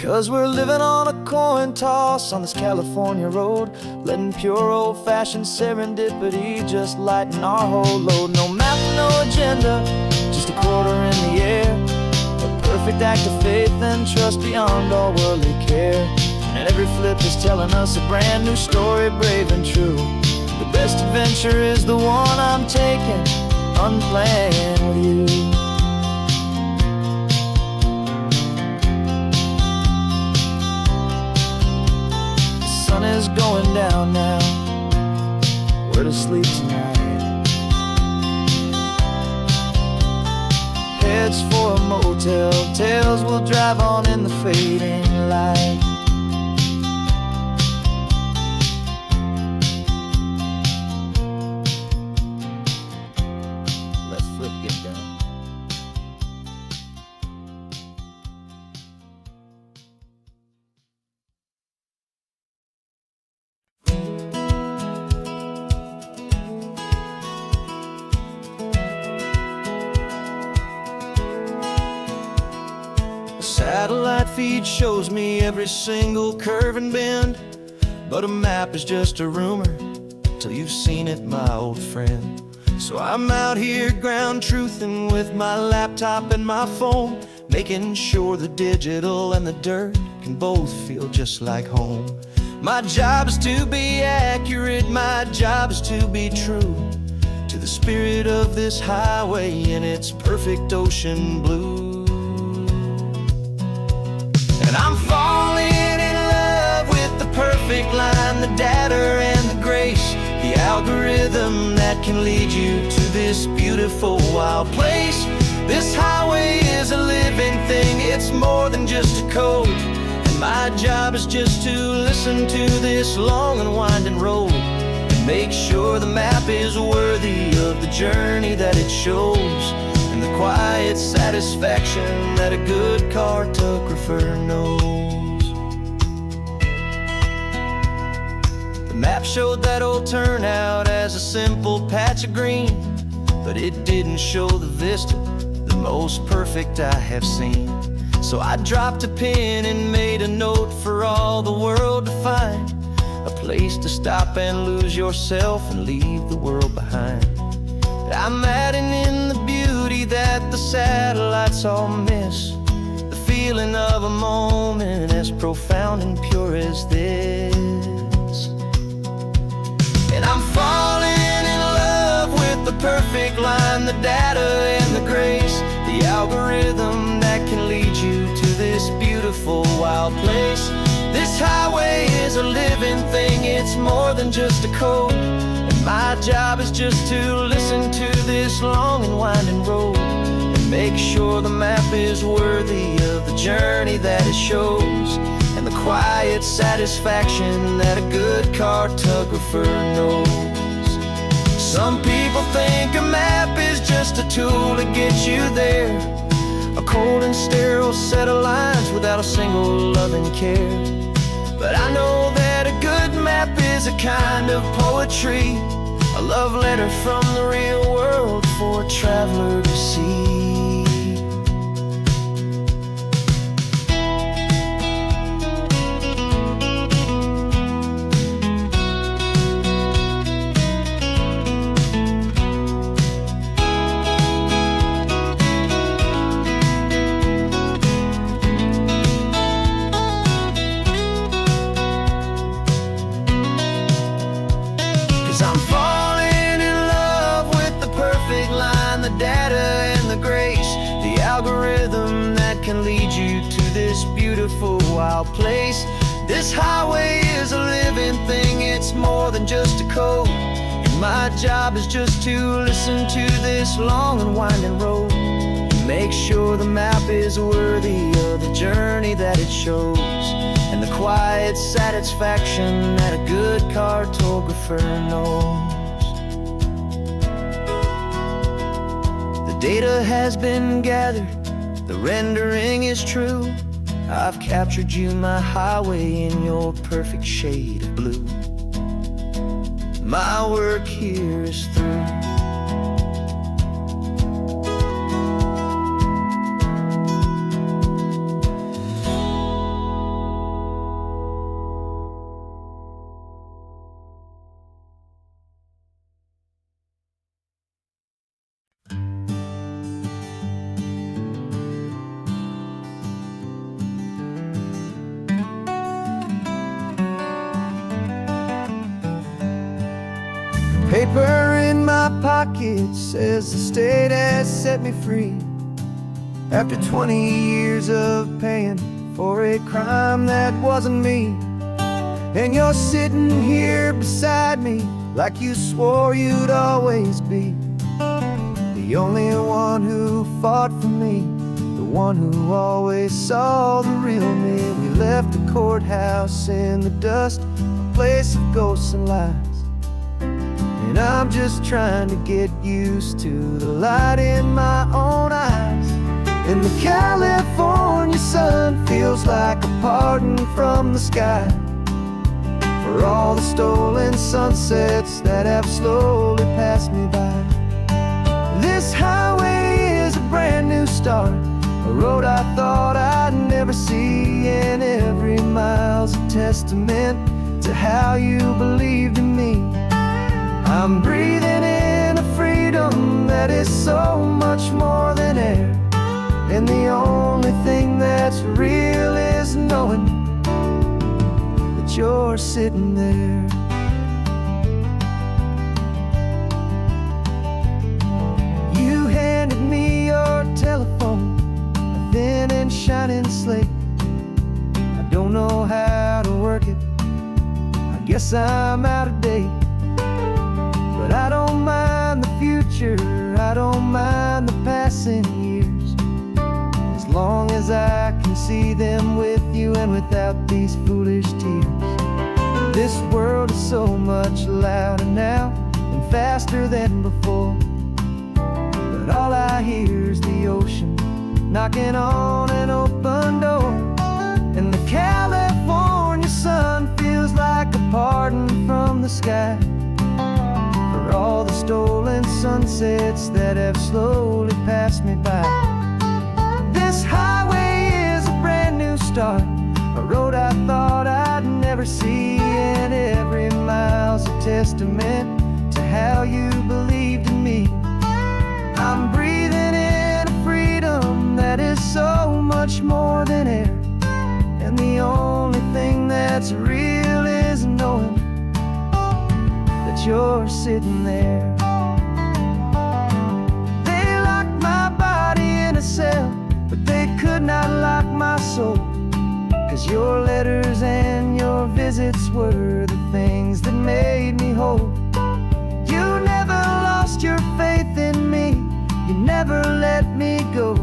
'Cause we're living on a coin toss on this California road, letting pure old-fashioned serendipity just lighten our whole load. No map, no agenda, just a quarter in the air, a perfect act of faith and trust beyond all worldly care. And every flip is telling us a brand new story, brave and true. The best adventure is the one I'm taking, unplanned with you. The sun is going down now, we're to sleep tonight. Heads for a motel, tails will drive on in the fading light. Let's flip, get down. Satellite feed shows me every single curve and bend, but a map is just a rumor till you've seen it, my old friend. So I'm out here ground truthing with my laptop and my phone, making sure the digital and the dirt can both feel just like home. My job is to be accurate, my job is to be true to the spirit of this highway in its perfect ocean blue. And I'm falling in love with the perfect line, the data and the grace, the algorithm that can lead you to this beautiful wild place. This highway is a living thing, it's more than just a code. And my job is just to listen to this long and winding road and make sure the map is worthy of the journey that it shows, and the quiet satisfaction that a good cartographer knows. The map showed that old turnout as a simple patch of green, but it didn't show the vista, the most perfect I have seen. So I dropped a pin and made a note for all the world to find, a place to stop and lose yourself and leave the world behind. I'm adding in the beauty that the satellites all miss, the feeling of a moment as profound and pure as this. And I'm falling in love with the perfect line, the data and the grace, the algorithm that can lead you to this beautiful wild place. This highway is a living thing, it's more than just a code. My job is just to listen to this long and winding road and make sure the map is worthy of the journey that it shows, and the quiet satisfaction that a good cartographer knows. Some people think a map is just a tool to get you there, a cold and sterile set of lines without a single loving care. But I know that a good map is a kind of poetry, a love letter from the real world for a traveler to see. wild place. This highway is a living thing, it's more than just a code. And my job is just to listen to this long and winding road, and make sure the map is worthy of the journey that it shows, and the quiet satisfaction that a good cartographer knows. The data has been gathered, the rendering is true. I've captured you, my highway, in your perfect shade of blue. My work here is through. Paper in my pocket says the state has set me free, after 20 years of paying for a crime that wasn't me. And you're sitting here beside me like you swore you'd always be, the only one who fought for me, the one who always saw the real me. We left the courthouse in the dust, a place of ghosts and lies. And I'm just trying to get used to the light in my own eyes. And the California sun feels like a pardon from the sky for all the stolen sunsets that have slowly passed me by. This highway is a brand new start, a road I thought I'd never see, and every mile's a testament to how you believed in me. I'm breathing in a freedom that is so much more than air, and the only thing that's real is knowing that you're sitting there. You handed me your telephone, a thin and shining slate. I don't know how to work it, I guess I'm out of date. But I don't mind the future, I don't mind the passing years, as long as I can see them with you and without these foolish tears. This world is so much louder now and faster than before, but all I hear is the ocean knocking on an open door. And the California sun feels like a pardon from the sky for all the stolen sunsets that have slowly passed me by. This highway is a brand new start, a road I thought I'd never see, and every mile's a testament to how you believed in me. I'm breathing in a freedom that is so much more than air, and the only thing that's real is knowing that you're sitting there. They locked my body in a cell, but they could not lock my soul, 'cause your letters and your visits were the things that made me whole. You never lost your faith in me, you never let me go.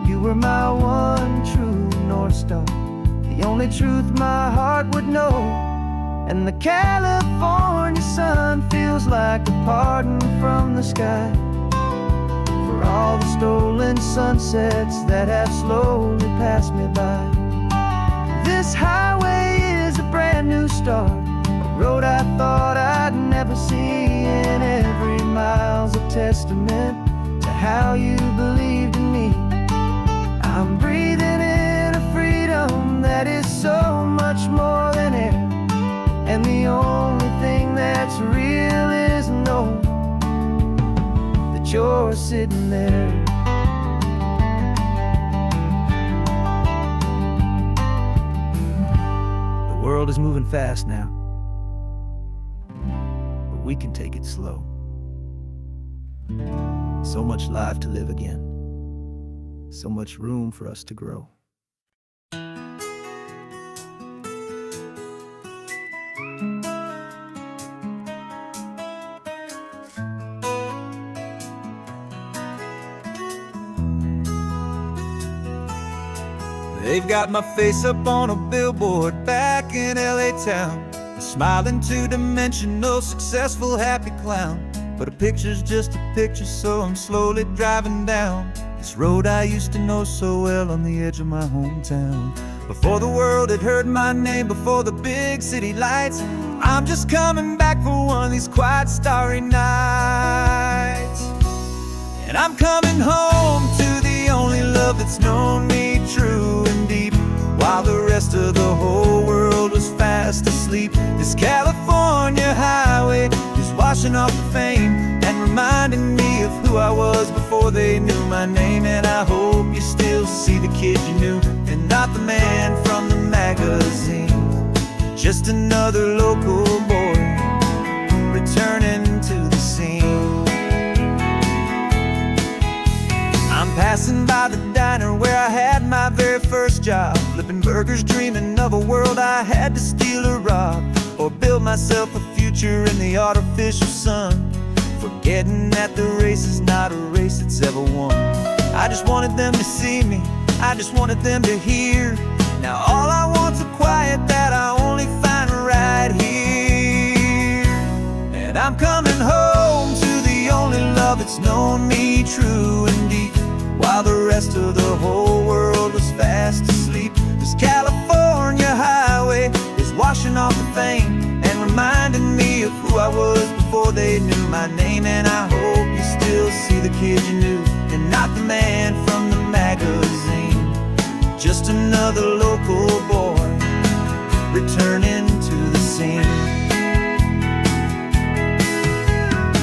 You were my one true North Star, the only truth my heart would know. And the California sun feels like a pardon from the sky for all the stolen sunsets that have slowly passed me by. This highway is a brand new start, a road I thought I'd never see, and every mile's a testament to how you believed in me. I'm breathing in a freedom that is so much more than air, and the only thing that's real is knowing that you're sitting there. The world is moving fast now, but we can take it slow. So much life to live again, so much room for us to grow. They've got my face up on a billboard back in LA town, a smiling two-dimensional, successful, happy clown. But a picture's just a picture, so I'm slowly driving down this road I used to know so well on the edge of my hometown. Before the world had heard my name, before the big city lights, I'm just coming back for one of these quiet, starry nights. And I'm coming home to the only love that's known me true and deep, while the rest of the whole world was fast asleep. This California highway is washing off the fame and reminding me of who I was before they knew my name. And I hope you still see the kid you knew, and not the man from the magazine. Just another local boy returning to the scene. I'm passing by the diner where I had my very first job, flipping burgers, dreaming of a world I had to steal or rob, or build myself a future in the artificial sun, forgetting that the race is not a race that's ever won. I just wanted them to see me, I just wanted them to hear. Now all I want's a quiet that I only find right here. And I'm coming home to the only love that's known me true and deep, while the rest of the whole world was fast asleep. This California highway is washing off the fame and reminding me of who I was before they knew my name. And I hope you still see the kid you knew, and not the man from the magazine. Just another local boy returning to the scene.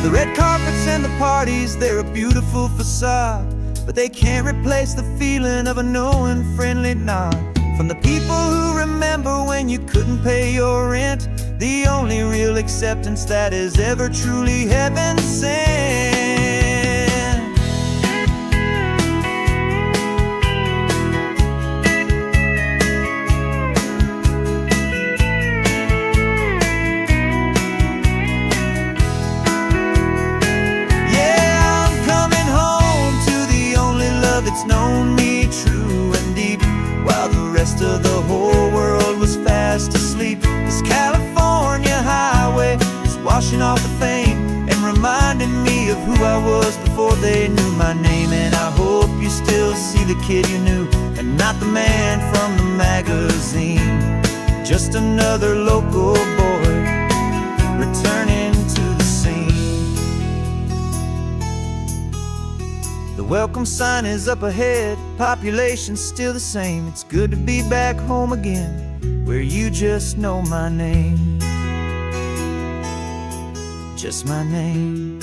The red carpets and the parties, they're a beautiful facade, but they can't replace the feeling of a knowing, friendly nod from the people who remember when you couldn't pay your rent. The only real acceptance that is ever truly heaven sent. Yeah, I'm coming home to the only love that's known me true and deep, while the rest of the whole world was fast asleep. This California highway is washing off the fame and reminding me of who I was before they knew my name. And I hope you still see the kid you knew, and not the man from the magazine. Just another local boy returning to the scene. The welcome sign is up ahead, population's still the same. It's good to be back home again, where you just know my name. Just my name.